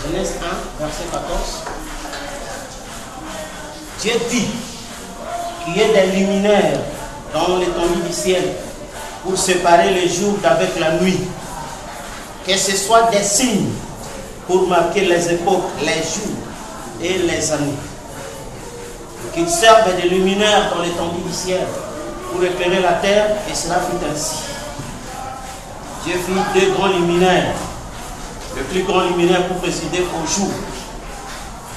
Genèse 1, verset 14. Dieu dit qu'il y ait des luminaires dans l'étendue du ciel pour séparer les jours d'avec la nuit. Que ce soit des signes pour marquer les époques, les jours et les années. Qu'ils servent des luminaires dans l'étendue du ciel pour éclairer la terre, et cela fut ainsi. Dieu fit deux grands luminaires. Le plus grand luminaire pour présider au jour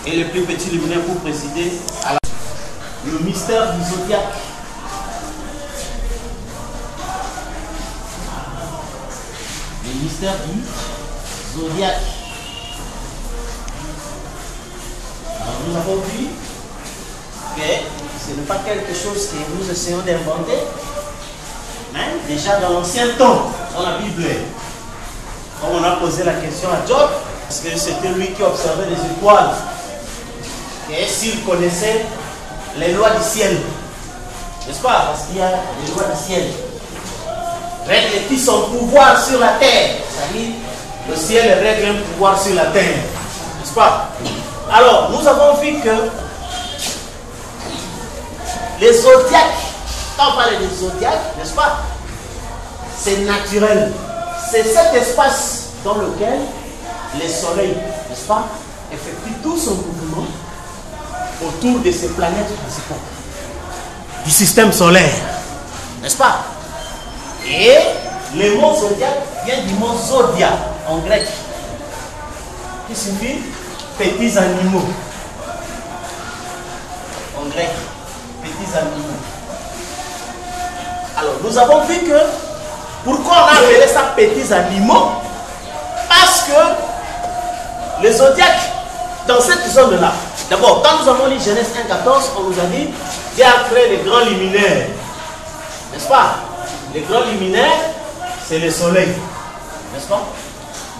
et le plus petit luminaire pour présider à la nuit. Le mystère du zodiaque. Le mystère du zodiaque. Alors nous avons vu que ce n'est pas quelque chose que nous essayons d'inventer, mais déjà dans l'ancien temps, dans la Bible, comme on a posé la question à Job, parce que c'était lui qui observait les étoiles, et s'il connaissait les lois du ciel, n'est-ce pas? Parce qu'il y a les lois du ciel. Règle-t-il son pouvoir sur la terre? C'est-à-dire, le ciel règle un pouvoir sur la terre, n'est-ce pas? Alors, nous avons vu que les zodiaques, quand on parle des zodiaques, n'est-ce pas? C'est naturel. C'est cet espace dans lequel le soleil, n'est-ce pas, effectue tout son mouvement autour de ces planètes principales du système solaire, n'est-ce pas? Et le mot zodiaque vient du mot zodia en grec, qui signifie petits animaux. En grec, petits animaux. Alors, nous avons vu que pourquoi on a appelé ça petits animaux? Parce que les zodiaques, dans cette zone-là, d'abord, quand nous avons lu Genèse 1,14, on nous a dit Dieu a créé les grands luminaires. N'est-ce pas? Les grands luminaires, c'est le soleil. N'est-ce pas?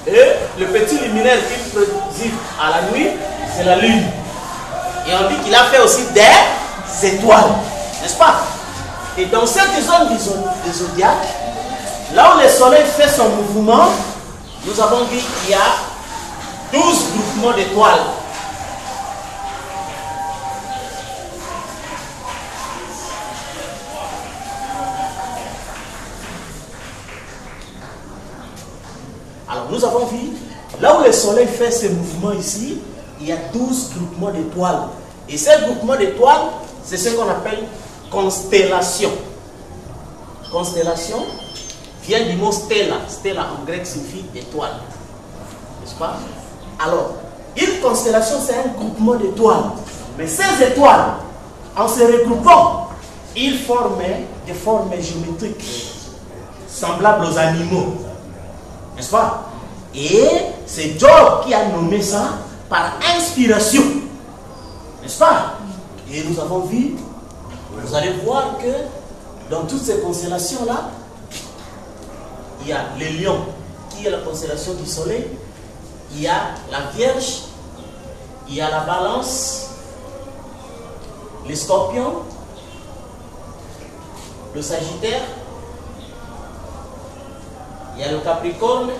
Et le petit luminaire qui préside à la nuit, c'est la lune. Et on dit qu'il a fait aussi des étoiles. N'est-ce pas? Et dans cette zone du zodiaque, là où le soleil fait son mouvement, nous avons vu qu'il y a 12 groupements d'étoiles. Alors nous avons vu, là où le soleil fait ses mouvements ici, il y a 12 groupements d'étoiles. Et ces groupements d'étoiles, c'est ce qu'on appelle constellation. Constellation vient du mot stella. Stella en grec signifie étoile. N'est-ce pas? Alors, une constellation, c'est un groupement d'étoiles. Mais ces étoiles, en se regroupant, ils formaient des formes géométriques semblables aux animaux. N'est-ce pas? Et c'est Job qui a nommé ça par inspiration. N'est-ce pas? Et nous avons vu, vous allez voir que dans toutes ces constellations-là, il y a le lion, qui est la constellation du soleil, il y a la Vierge, il y a la balance, les scorpions, le Sagittaire, il y a le Capricorne,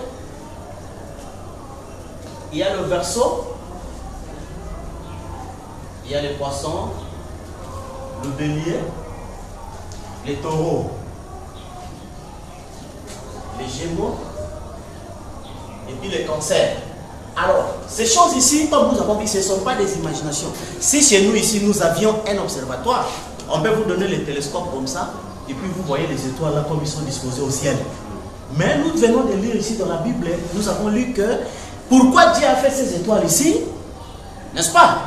il y a le Verseau, il y a les poissons, le bélier, les taureaux, les gémeaux et puis les cancers. Alors, ces choses ici, comme nous avons vu, ce ne sont pas des imaginations. Si chez nous ici, nous avions un observatoire, on peut vous donner les télescopes comme ça, et puis vous voyez les étoiles là comme ils sont disposés au ciel. Mais nous venons de lire ici dans la Bible, nous avons lu que pourquoi Dieu a fait ces étoiles ici, n'est-ce pas?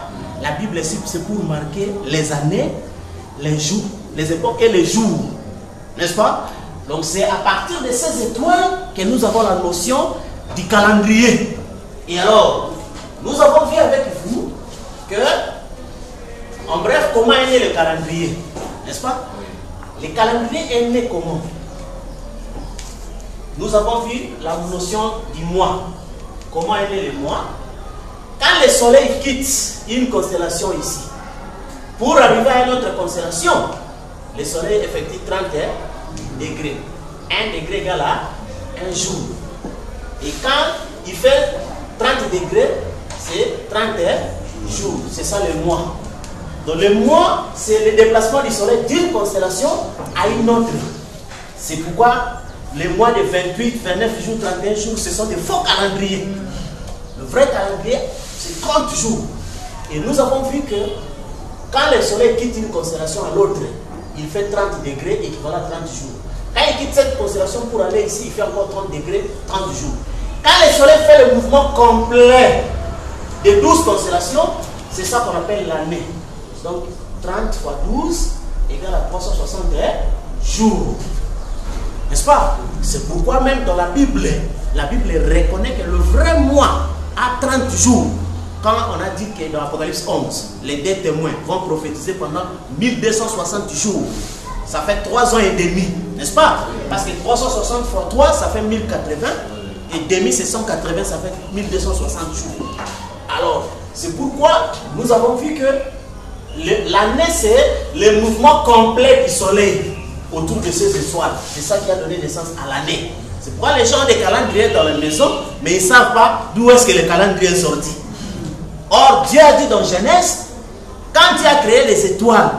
La Bible c'est pour marquer les années, les jours, les époques et les jours, n'est-ce pas? Donc c'est à partir de ces étoiles que nous avons la notion du calendrier. Et alors, nous avons vu avec vous que, en bref, comment est né le calendrier, n'est-ce pas? Le calendrier est né comment? Nous avons vu la notion du mois. Comment est né le mois? Quand le soleil quitte une constellation ici, pour arriver à une autre constellation, le soleil effectue 30 degrés. 1 degré égale à 1 jour. Et quand il fait 30 degrés, 31 jours. C'est ça le mois. Donc le mois, c'est le déplacement du soleil d'une constellation à une autre. C'est pourquoi les mois de 28, 29 jours, 31 jours, ce sont des faux calendriers. Le vrai calendrier, c'est 30 jours. Et nous avons vu que quand le soleil quitte une constellation à l'autre, il fait 30 degrés, équivalent à 30 jours. Quand il quitte cette constellation pour aller ici, il fait encore 30 degrés, 30 jours. Quand le soleil fait le mouvement complet de 12 constellations, c'est ça qu'on appelle l'année. Donc 30 fois 12 égale à 361 jours. N'est-ce pas? C'est pourquoi même dans la Bible reconnaît que le vrai mois a 30 jours. Quand on a dit que dans l'Apocalypse 11, les deux témoins vont prophétiser pendant 1260 jours. Ça fait 3 ans et demi, n'est-ce pas? Parce que 360 fois 3, ça fait 1080. Et demi, c'est 180, ça fait 1260 jours. Alors, c'est pourquoi nous avons vu que l'année, c'est le mouvement complet du soleil autour de ces étoiles. C'est ça qui a donné naissance à l'année. C'est pourquoi les gens ont des calendriers dans la maison, mais ils ne savent pas d'où est-ce que le calendrier est sorti. Or, Dieu a dit dans Genèse, quand Dieu a créé les étoiles,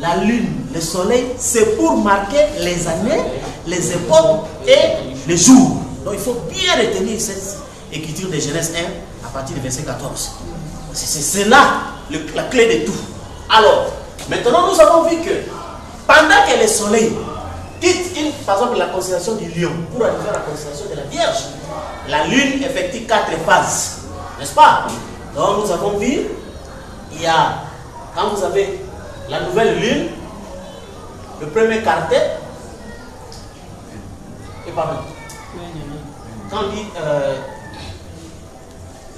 la lune, le soleil, c'est pour marquer les années, les époques et les jours. Donc il faut bien retenir cette écriture de Genèse 1 à partir du verset 14. C'est là la clé de tout. Alors, maintenant nous avons vu que pendant que le soleil quitte par exemple la constellation du lion pour arriver à la constellation de la Vierge, la lune effectue 4 phases. N'est-ce pas? Donc nous avons vu, il y a, quand vous avez la nouvelle lune, le premier quartet, et pardon, quand on dit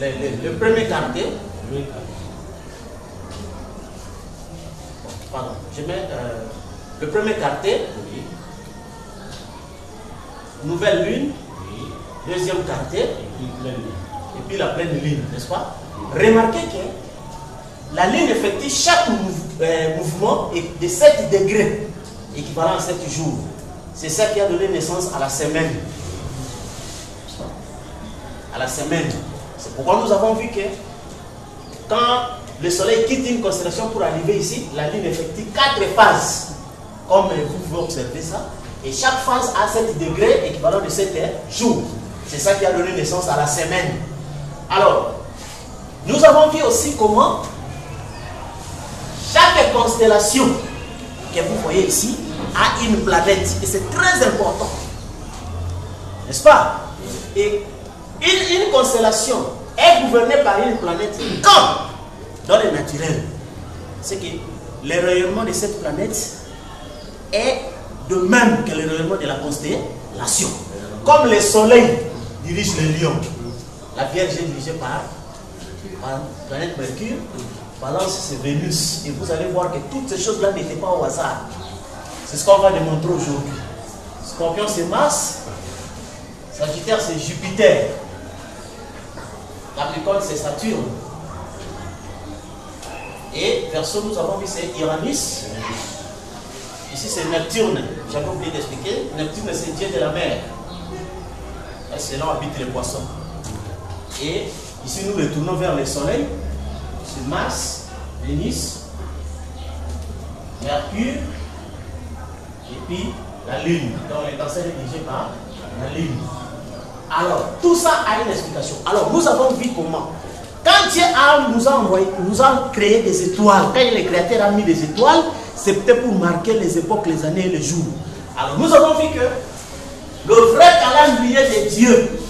le premier quartet, pardon, je mets le premier quartet, nouvelle lune, deuxième quartet, et puis la pleine lune, n'est-ce pas? Remarquez que la lune effectue chaque mouvement est de 7 degrés, équivalent à 7 jours. C'est ça qui a donné naissance à la semaine. À la semaine. C'est pourquoi nous avons vu que quand le soleil quitte une constellation pour arriver ici, la lune effectue 4 phases. Comme vous pouvez observer ça. Et chaque phase a 7 degrés, équivalent de 7 jours. C'est ça qui a donné naissance à la semaine. Alors, nous avons vu aussi comment chaque constellation que vous voyez ici a une planète. Et c'est très important. N'est-ce pas? Et une constellation est gouvernée par une planète comme dans le naturel. C'est que le rayonnement de cette planète est de même que le rayonnement de la constellation. Comme le soleil dirige le lion, la Vierge est dirigée par la planète Mercure, Balance c'est Vénus. Et vous allez voir que toutes ces choses-là n'étaient pas au hasard. C'est ce qu'on va démontrer aujourd'hui. Scorpion c'est Mars, Sagittaire c'est Jupiter, Capricorne c'est Saturne. Et Verseau, nous avons vu c'est Uranus. Ici c'est Neptune. J'avais oublié d'expliquer. Neptune c'est Dieu de la mer. C'est là où habitent les poissons. Et ici nous retournons vers le soleil. C'est Mars, Vénus, Mercure, et puis la Lune. Donc les cancers est dirigé par la Lune. Alors, tout ça a une explication. Alors, nous avons vu comment. Quand Dieu nous a créé des étoiles, quand le Créateur a mis des étoiles, c'était pour marquer les époques, les années et les jours. Alors, nous avons vu que le vrai calendrier de Dieu,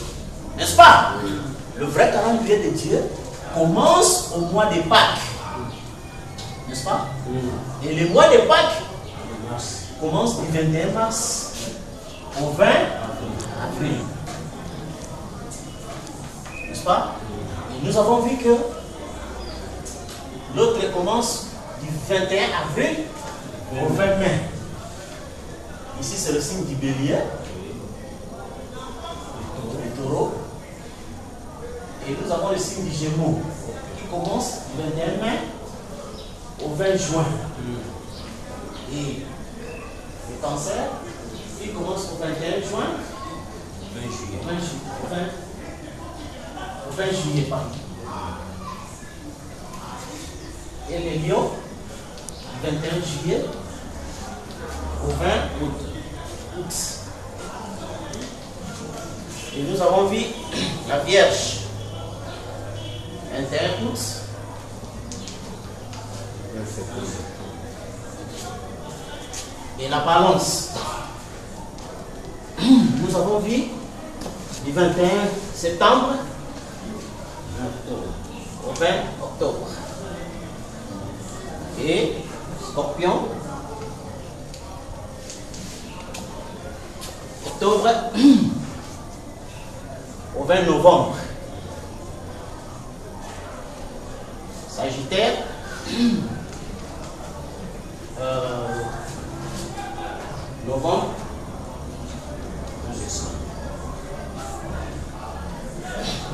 n'est-ce pas? Le vrai calendrier de Dieu commence au mois de Pâques. N'est-ce pas? Et le mois de Pâques commence du 21 mars au 20 avril. N'est-ce pas? Et nous avons vu que l'autre commence du 21 avril au 20 mai. Ici, c'est le signe du bélier, le taureau. Et nous avons le signe du Gémeaux qui commence du 21 mai au 20 juin. Et le Cancer qui commence au 21 juin au 20 juillet. Pardon. et les lions, du 21 juillet au 20 août. Et nous avons vu la Vierge, 21 août. Et la Balance, nous avons vu du 21 septembre au 20 octobre. Et Scorpion, octobre au 20 novembre. Sagittaire, novembre.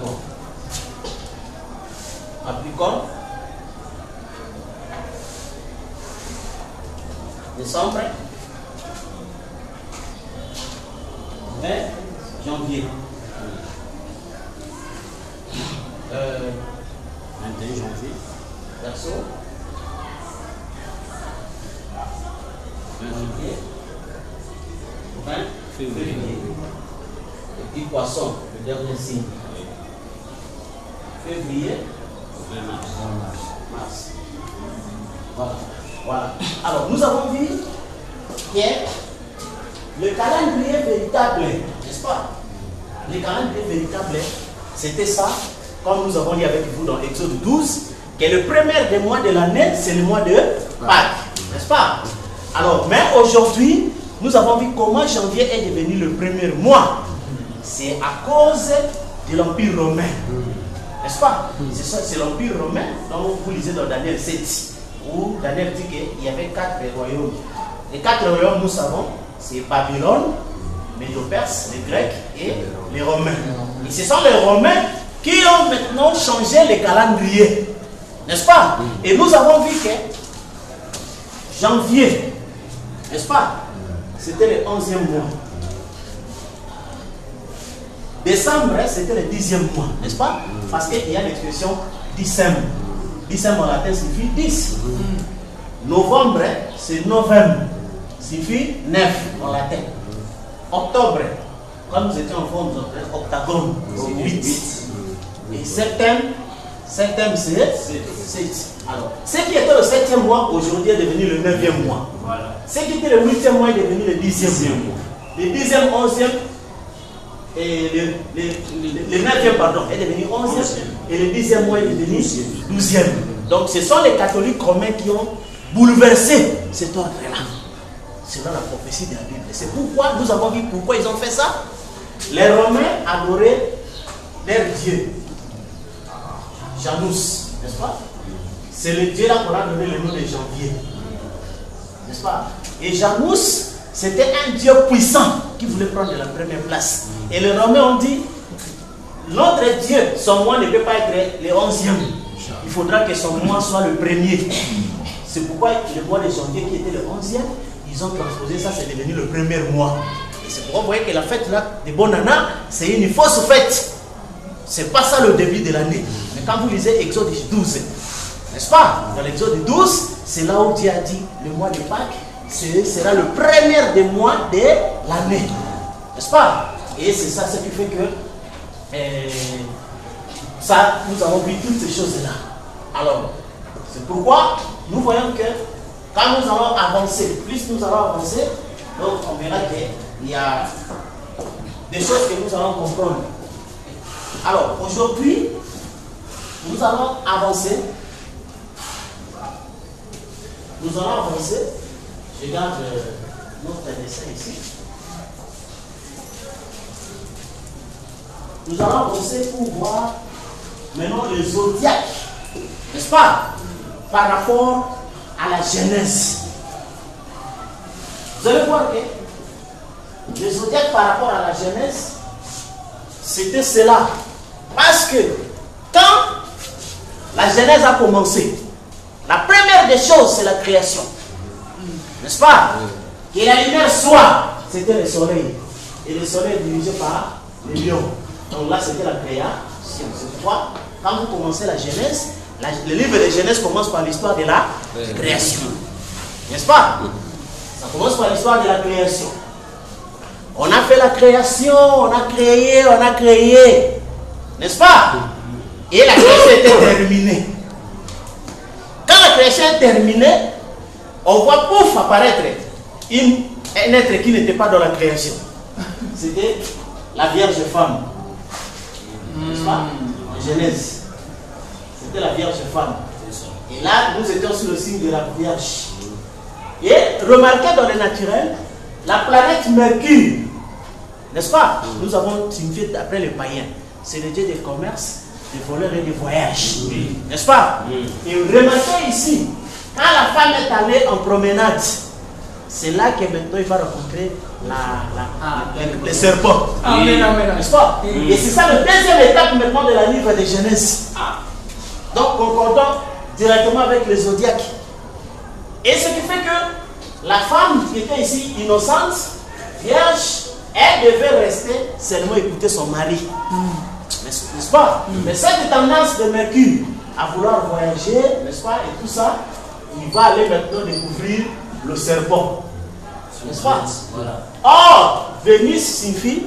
Bon. Capricorne, décembre, 20 janvier, 21 janvier, Verseau, 20 janvier, 20 février, et puis Poisson, le dernier signe, février, 20 mars. mars. Voilà. Voilà. Alors, nous avons vu que le calendrier véritable, n'est-ce pas? Le calendrier véritable, c'était ça, comme nous avons dit avec vous dans Exode 12, que le premier des mois de l'année, c'est le mois de Pâques, n'est-ce pas? Alors, mais aujourd'hui, nous avons vu comment janvier est devenu le premier mois. C'est à cause de l'Empire romain. N'est-ce pas? C'est l'Empire romain dont vous lisez dans Daniel 7, où Daniel dit qu'il y avait 4 royaumes. Les 4 royaumes, nous savons, c'est Babylone, Médo-Perse, les Grecs et les Romains. Et ce sont les Romains qui ont maintenant changé les calendriers. N'est-ce pas? Et nous avons vu que janvier, n'est-ce pas? C'était le 11e mois. Décembre, c'était le 10e mois, n'est-ce pas? Parce qu'il y a l'expression décembre. Décembre en latin signifie 10. Novembre, c'est novembre, signifie 9 en latin. Octobre, quand nous étions en forme, octagone, c'est 8. Et septembre, c'est 7. Alors, ce qui était le 7e mois, aujourd'hui est devenu le 9e mois. Voilà. Ce qui était le 8e mois est devenu le 10e mois. Le 10e, 11e, et le 9e, pardon, est devenu 11e, et le 10e mois est devenu 12e. Donc, ce sont les catholiques romains qui ont bouleversé cet ordre-là. C'est dans la prophétie de la Bible. C'est pourquoi nous avons vu pourquoi ils ont fait ça. Les Romains adoraient leur dieu, Janus, n'est-ce pas? C'est le dieu là qu'on a donné le nom de janvier, n'est-ce pas? Et Janus, c'était un dieu puissant qui voulait prendre la première place. Et les Romains ont dit, notre dieu, son mois ne peut pas être le 11e. Il faudra que son mois soit le premier. C'est pourquoi le mois de janvier qui était le 11e, ils ont transposé ça, c'est devenu le premier mois. Et c'est pourquoi vous voyez que la fête là, de Bonana, c'est une fausse fête. C'est pas ça le début de l'année. Mais quand vous lisez Exode 12, n'est-ce pas? Dans l'Exode 12, c'est là où Dieu a dit, le mois de Pâques, sera le premier des mois de l'année. N'est-ce pas? Et c'est ça ce qui fait que ça, nous avons vu toutes ces choses-là. Alors, c'est pourquoi nous voyons que quand nous allons avancer, plus nous allons avancer, donc on verra qu'il y a des choses que nous allons comprendre. Alors, aujourd'hui, nous allons avancer. Nous allons avancer. Je garde notre dessin ici. Nous allons avancer pour voir maintenant le zodiaque, n'est-ce pas? Par rapport à la Genèse. Vous allez voir que le zodiaque par rapport à la Genèse, c'était cela. Parce que quand la Genèse a commencé, la première des choses, c'est la création. N'est-ce pas? Que la lumière soit, c'était le soleil. Et le soleil est dirigé par les lions. Donc là, c'était la création. C'est pourquoi, quand vous commencez la Genèse, Le livre de Genèse commence par l'histoire de la création. N'est-ce pas? Ça commence par l'histoire de la création. On a fait la création, on a créé. N'est-ce pas? Et la création était terminée. Quand la création est terminée, on voit pouf apparaître un être qui n'était pas dans la création. C'était la Vierge femme. N'est-ce pas? Genèse. C'était la Vierge femme. Et là, nous étions sous le signe de la Vierge. Et remarquez dans le naturel, la planète Mercure, n'est-ce pas? Nous avons signifié d'après les païens. C'est le dieu du commerce, des voleurs et des voyages. N'est-ce pas? Et remarquez ici, quand la femme est allée en promenade, c'est là que maintenant il va rencontrer les serpents. N'est-ce pas? Et c'est ça le deuxième étape maintenant de la livre de Genèse. Donc concordant directement avec le zodiaque. Et ce qui fait que la femme qui était ici innocente, vierge, elle devait rester seulement écouter son mari. N'est-ce pas? Mais cette tendance de Mercure à vouloir voyager, n'est-ce pas, et tout ça, il va aller maintenant découvrir le serpent. N'est-ce pas? Voilà. Or, Vénus signifie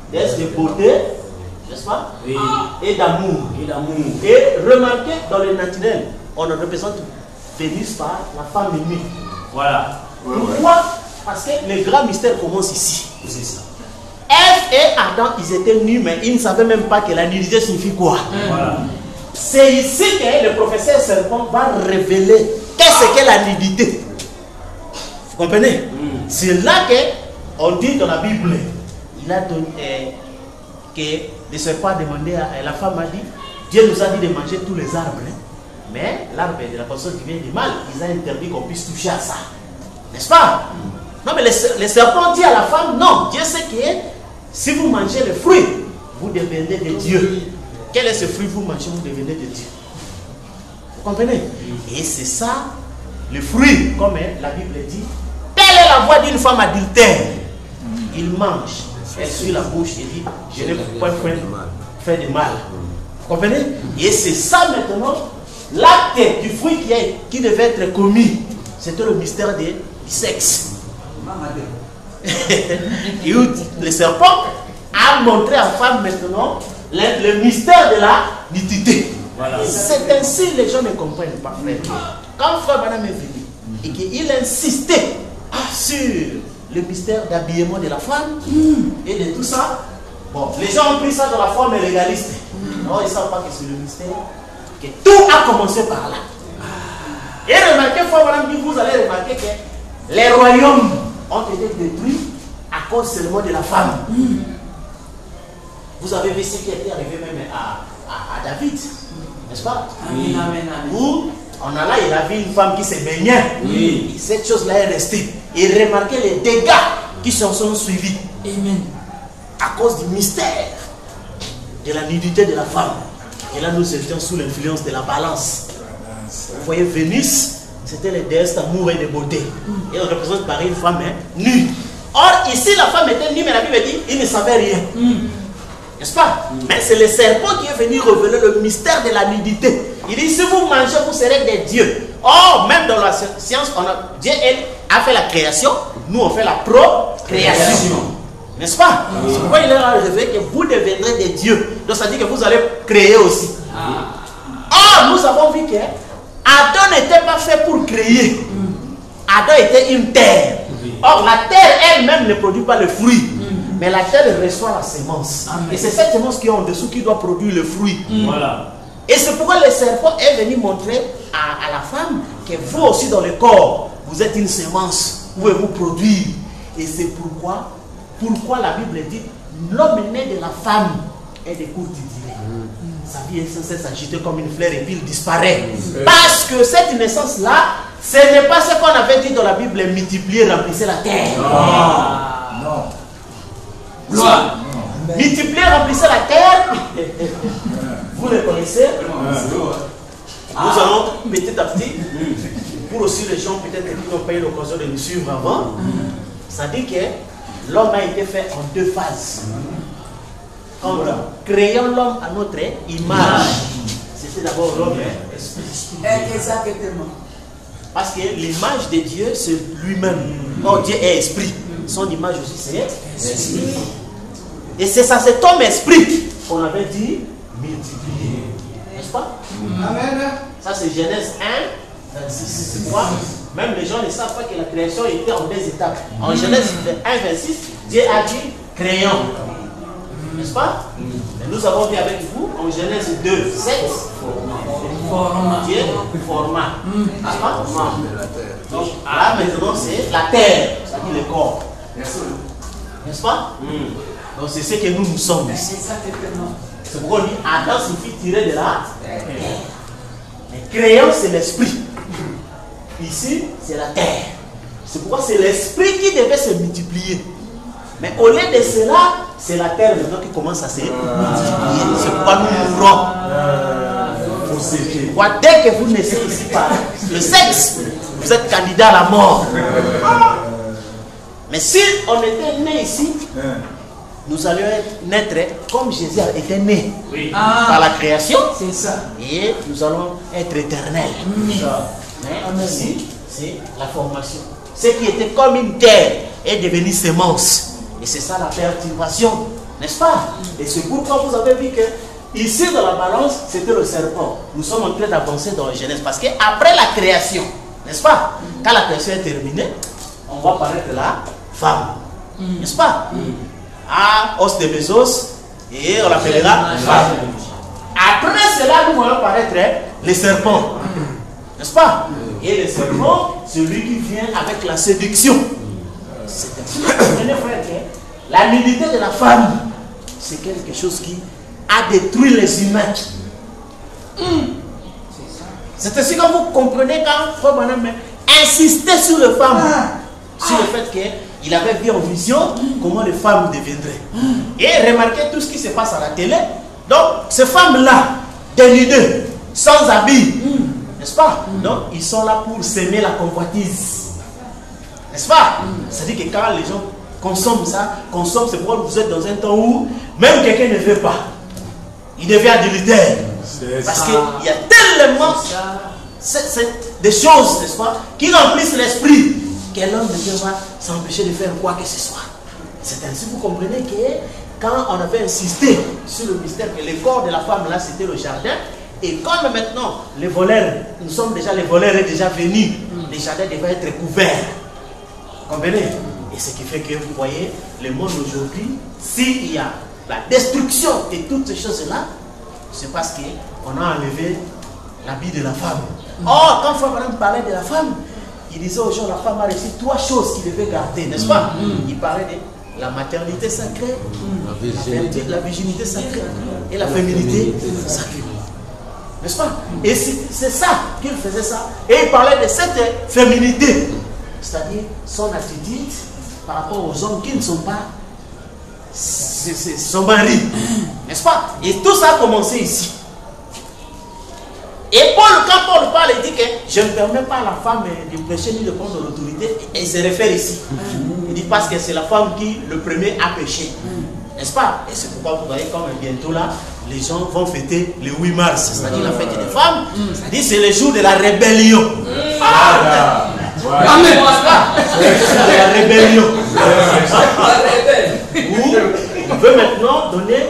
déesse de beauté, n'est-ce pas? Oui. Et d'amour. Et remarquez, dans le naturel, on représente Vénus par la femme nue. Voilà. Pourquoi? Parce que le grand mystère commence ici. C'est ça. Ève et Adam, ils étaient nus, mais ils ne savaient même pas que la nudité signifie quoi. Voilà. C'est ici que le professeur Serpent va révéler qu'est-ce qu'est la nudité. Vous comprenez? C'est là qu'on dit dans la Bible, il a donné que le serpent a demandé à la femme, a dit, Dieu nous a dit de manger tous les arbres, mais l'arbre de la personne qui vient du mal, ils ont interdit qu'on puisse toucher à ça. N'est-ce pas? Non, mais le serpent dit à la femme, non, Dieu sait que si vous mangez le fruit, vous devenez de Dieu. Quel est ce fruit vous mangez, vous devenez de Dieu. Vous comprenez? Et c'est ça, le fruit, comme la Bible dit, telle est la voix d'une femme adultère. Il mange, elle suit la bouche et dit, je n'ai point fait de mal. Vous comprenez? Et c'est ça maintenant, l'acte du fruit qui devait être commis. C'était le mystère du sexe. Et le serpent a montré à la femme maintenant le mystère de la nudité. Voilà. C'est ainsi que les gens ne comprennent pas, frère. Quand frère Branham est venu et qu'il insistait sur le mystère d'habillement de la femme et de tout ça, bon, les gens ont pris ça dans la forme légaliste. Non, ils ne savent pas que c'est le mystère, que tout a commencé par là. Et remarquez, frère Branham dit, vous allez remarquer que les royaumes ont été détruits à cause seulement de la femme. Vous avez vu ce qui était arrivé même à David, n'est-ce pas? Amen, amen, amen. Où on a là, il a vu une femme qui se baignait. Et cette chose-là est restée. Et remarquez les dégâts qui s'en sont suivis. Amen. À cause du mystère de la nudité de la femme. Et là, nous étions sous l'influence de la balance. Vous voyez, Vénus, c'était les déesses d'amour et de beauté. Et on représente par une femme nue. Or, ici, la femme était nue, mais la Bible dit il ne savait rien. N'est-ce pas? Mais c'est le serpent qui est venu révéler le mystère de la nudité. Il dit, si vous mangez, vous serez des dieux. Or, même dans la science, Dieu a fait la création, nous on fait la procréation. N'est-ce pas? C'est pourquoi il a révélé que vous deviendrez des dieux. Donc ça dit que vous allez créer aussi. Or, nous avons vu que Adam n'était pas fait pour créer. Adam était une terre. Or, la terre elle-même ne produit pas le fruit. Mais la terre reçoit la semence. Amen. Et c'est cette semence qui est en dessous qui doit produire le fruit. Voilà. Et c'est pourquoi le serpent est venu montrer à la femme que vous aussi dans le corps, vous êtes une semence. Vous pouvez vous produire. Et c'est pourquoi la Bible dit l'homme né de la femme est de courte durée. Sa vie est censée s'agiter comme une fleur et puis il disparaît. Parce que cette naissance-là, ce n'est pas ce qu'on avait dit dans la Bible, multiplier, remplissez la terre. Non. Gloire. Multiplier, remplissez la terre. Vous le connaissez. Nous allons petit à petit, pour aussi les gens peut-être qui n'ont pas eu l'occasion de nous suivre avant, ça dit que l'homme a été fait en deux phases. En créant l'homme à notre image. C'était d'abord l'homme Exactement. Parce que l'image de Dieu, c'est lui-même. Quand Dieu est esprit, son image aussi, c'est esprit. Et c'est ça, cet homme esprit qu'on avait dit multiplier. N'est-ce pas? Amen. Ça, c'est Genèse 1, 26. C'est pourquoi même les gens ne savent pas que la création était en 2 étapes. En Genèse 1, 26, Dieu a dit créons. N'est-ce pas? Et nous avons vu avec vous en Genèse 2, 7, Dieu forma. N'est-ce pas? Donc là maintenant c'est la terre, c'est-à-dire le corps. N'est-ce pas? Donc c'est ce que nous sommes ici. C'est pourquoi on dit Adam signifie tirer de la terre. Mais créant c'est l'esprit. Ici c'est la terre. C'est pourquoi c'est l'esprit qui devait se multiplier. Mais au lieu de cela, c'est la terre maintenant qui commence à se multiplier. C'est pourquoi nous mourrons. Dès que vous naissez ici par le sexe, vous êtes candidat à la mort. Mais si on était né ici, nous allions naître comme Jésus était né par la création. C'est ça. Et nous allons être éternels. Mais ici, c'est la formation. Ce qui était comme une terre est devenu sémence. Et c'est ça la perturbation, n'est-ce pas? Et c'est pourquoi vous avez vu que ici dans la balance, c'était le serpent. Nous sommes en train d'avancer dans la Genèse. Parce qu'après la création, n'est-ce pas? Quand la création est terminée, on va paraître la femme. N'est-ce pas? Ah, os de Bezos, et on l'appellera femme. Après cela, nous allons paraître les serpents. N'est-ce pas? Et le serpent, celui qui vient avec la séduction. C'est ainsi que vous comprenez, frère, que la nudité de la femme, c'est quelque chose qui a détruit les humains. C'est ainsi que vous comprenez quand Frère Branham insistait sur les femmes, sur le fait qu'il avait vu en vision comment les femmes deviendraient. Et remarquez tout ce qui se passe à la télé. Donc, ces femmes-là, dénudées, sans habits, n'est-ce pas? Donc, ils sont là pour s'aimer la convoitise. N'est-ce pas? C'est-à-dire que quand les gens consomment ça, c'est pourquoi vous êtes dans un temps où même quelqu'un ne veut pas. Il devient adultère. Parce qu'il y a tellement des choses, n'est-ce pas, qui remplissent l'esprit que l'homme ne peut pas s'empêcher de faire quoi que ce soit. C'est ainsi que vous comprenez que quand on avait insisté sur le mystère que le corps de la femme là c'était le jardin, et comme maintenant les voleurs, nous sommes déjà, les voleurs est déjà venus, les jardins devaient être couverts. Comprenez? Et ce qui fait que vous voyez, le monde aujourd'hui, s'il y a la destruction de toutes ces choses-là, c'est parce qu'on a enlevé l'habit de la femme. Or, quand Frère Branham parlait de la femme, il disait aux gens, la femme a reçu 3 choses qu'il devait garder, n'est-ce pas? Il parlait de la maternité sacrée, la virginité sacrée et la féminité sacrée. N'est-ce pas? Et c'est ça qu'il faisait ça. Et il parlait de cette féminité. C'est-à-dire son attitude par rapport aux hommes qui ne sont pas son mari. N'est-ce pas? Et tout ça a commencé ici. Et quand Paul parle, il dit que je ne permets pas à la femme de prêcher ni de prendre l'autorité. Et il se réfère ici. Il dit parce que c'est la femme qui, le premier, a péché. N'est-ce pas? Et c'est pourquoi vous voyez comme bientôt là, les gens vont fêter le 8 mars, c'est-à-dire la fête des femmes. C'est-à-dire c'est le jour de la rébellion. Amen. C'est la rébellion. Où on veut maintenant donner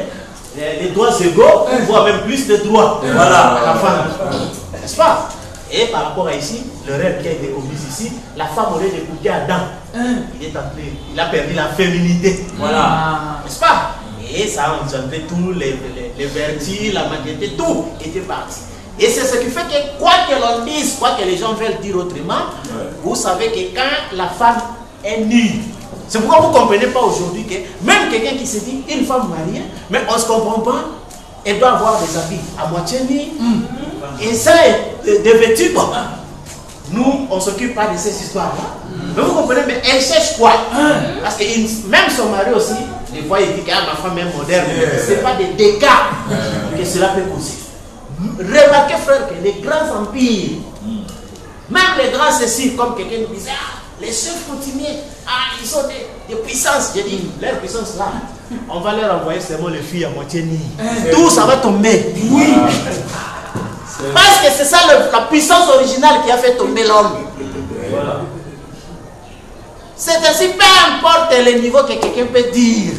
les droits égaux, voire même plus de droits à la femme. N'est-ce pas? Et par rapport à ici, le rêve qui a été commis ici, la femme aurait d'écouter Adam. Il a perdu la féminité. Voilà. N'est-ce pas? Et ça a engendré tous les vertus, la maturité, tout était parti. Et c'est ce qui fait que quoi que l'on dise, quoi que les gens veulent dire autrement, vous savez que quand la femme est nue, c'est pourquoi vous ne comprenez pas aujourd'hui que même quelqu'un qui se dit une femme mariée, mais on ne se comprend pas, elle doit avoir des habits à moitié nus, et ça des vêtus. Bon. Nous, on ne s'occupe pas de ces histoires-là. Mais vous comprenez, mais elle cherche quoi? Parce que même son mari aussi, des fois il dit que ma femme est moderne, ce n'est pas des dégâts que cela peut causer. Remarquez, frère, que les grands empires, même les grands ceci, comme quelqu'un nous disait, les chefs coutumiers, ils sont des puissances. J'ai dit, leur puissance là, on va leur envoyer seulement les filles à moitié nues. Tout ça va tomber. Oui. Parce que c'est ça la puissance originale qui a fait tomber l'homme. Voilà. C'est ainsi, peu importe le niveau que quelqu'un peut dire.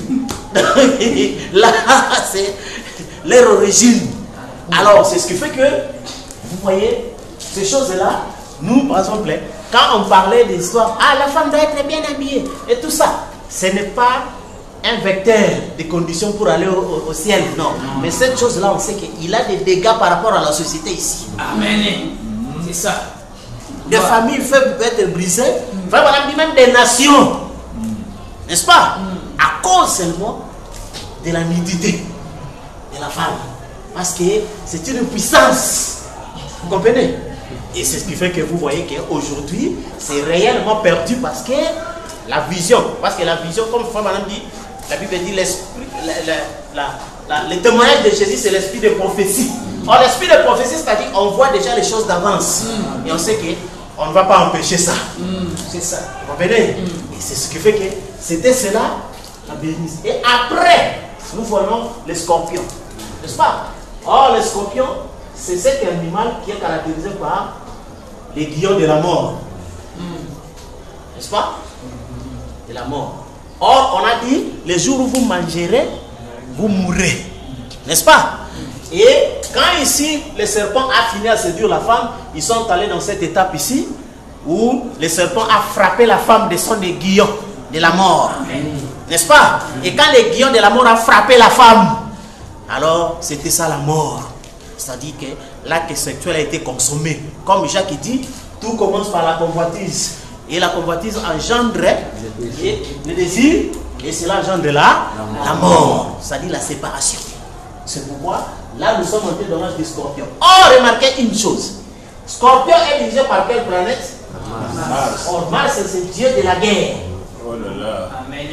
Là, c'est leur origine. Alors, c'est ce qui fait que, vous voyez, ces choses-là, nous, par exemple, quand on parlait des histoires, ah, la femme doit être bien habillée, et tout ça, ce n'est pas un vecteur de conditions pour aller au ciel, non. Mais cette chose-là, on sait qu'il a des dégâts par rapport à la société ici. Amen. C'est ça. Des familles peuvent être brisées, même des nations, n'est-ce pas? À cause seulement de la nudité de la femme. Parce que c'est une puissance. Vous comprenez? Et c'est ce qui fait que vous voyez qu'aujourd'hui, c'est réellement perdu parce que la vision, comme madame dit, la Bible dit l'esprit, le témoignage de Jésus, c'est l'esprit de prophétie. Or, l'esprit de prophétie, c'est-à-dire on voit déjà les choses d'avance. Et on sait qu'on ne va pas empêcher ça. C'est ça. Vous comprenez? Et c'est ce qui fait que c'était cela, la bénédiction. Et après, nous voyons les scorpions. N'est-ce pas? Or, les scorpions, c'est cet animal qui est caractérisé par les guillons de la mort. N'est-ce pas? De la mort. Or, on a dit, les jours où vous mangerez, vous mourrez. N'est-ce pas? Et quand ici, le serpent a fini à séduire la femme, ils sont allés dans cette étape ici, où le serpent a frappé la femme de son aiguillon de la mort. N'est-ce pas? Et quand l'aiguillon de la mort a frappé la femme, alors c'était ça la mort. C'est-à-dire que l'acte sexuel a été consommé. Comme Jacques dit, tout commence par la convoitise. Et la convoitise engendre le désir, et cela engendre la mort. C'est-à-dire la séparation. C'est pourquoi, là nous sommes entrés dans l'âge des scorpions. Or, remarquez une chose. Scorpion est dirigé par quelle planète? Mars. Or, Mars, c'est Dieu de la guerre. Oh là là. Amen.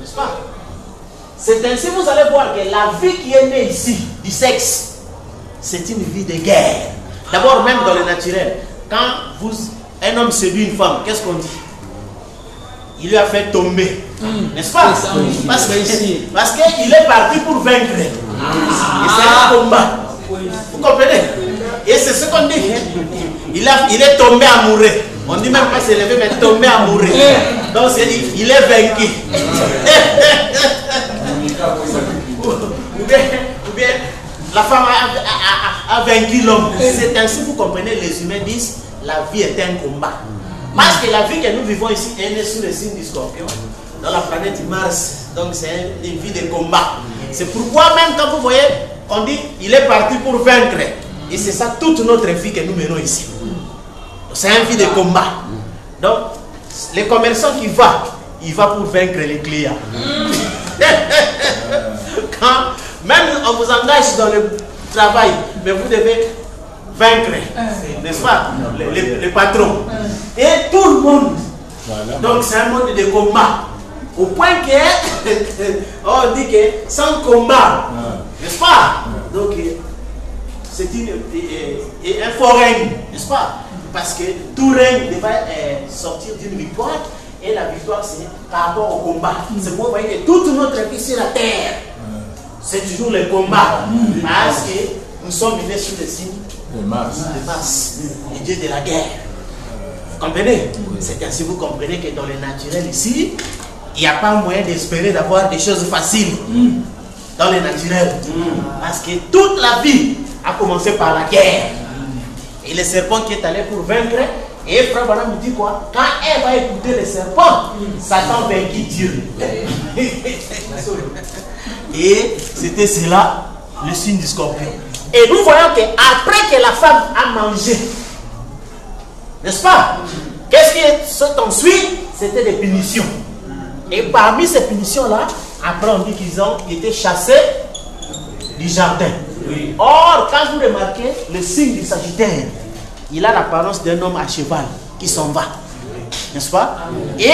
N'est-ce pas? C'est ainsi vous allez voir que la vie qui est née ici, du sexe, c'est une vie de guerre. D'abord, même dans le naturel, quand un homme séduit une femme, qu'est-ce qu'on dit? Il lui a fait tomber. N'est-ce pas? Parce qu'il est parti pour vaincre. Et c'est un combat. Vous comprenez? Et c'est ce qu'on dit. Il est tombé amoureux. On dit même pas s'élever, mais tombé amoureux. Donc c'est dit, il est vaincu. ou bien la femme a vaincu l'homme. C'est ainsi vous comprenez, les humains disent, la vie est un combat. Parce que la vie que nous vivons ici est née sous le signe du scorpion, dans la planète Mars. Donc c'est une vie de combat. C'est pourquoi même quand vous voyez, on dit, il est parti pour vaincre. Et c'est ça toute notre vie que nous menons ici. C'est une vie de combat. Donc, les commerçants qui il va pour vaincre les clients. Quand même on vous engage dans le travail, mais vous devez vaincre, n'est-ce pas, les patrons. Et tout le monde. Donc c'est un monde de combat. Au point que on dit que sans combat, n'est-ce pas? Donc c'est un faux règne, n'est-ce pas? Parce que tout règne devait sortir d'une victoire. Et la victoire, c'est par rapport au combat. C'est pour vous voyez que toute notre vie sur la terre, c'est toujours le combat. Parce que nous sommes venus sous le signe de Mars, le dieu de la guerre. Vous comprenez? C'est ainsi que vous comprenez que dans le naturel ici, il n'y a pas moyen d'espérer d'avoir des choses faciles dans le naturel. Parce que toute la vie a commencé par la guerre. Et le serpent qui est allé pour vaincre, et Frère Branham me dit quoi? Quand elle va écouter le serpent, Satan vainquit Dieu. Et c'était cela, le signe du scorpion. Et nous voyons qu'après que la femme a mangé, n'est-ce pas? Qu'est-ce qui s'ensuit? C'était des punitions. Et parmi ces punitions-là, après on dit qu'ils ont été chassés du jardin. Oui. Or, quand vous remarquez le signe du Sagittaire, il a l'apparence d'un homme à cheval qui s'en va. N'est-ce pas? Et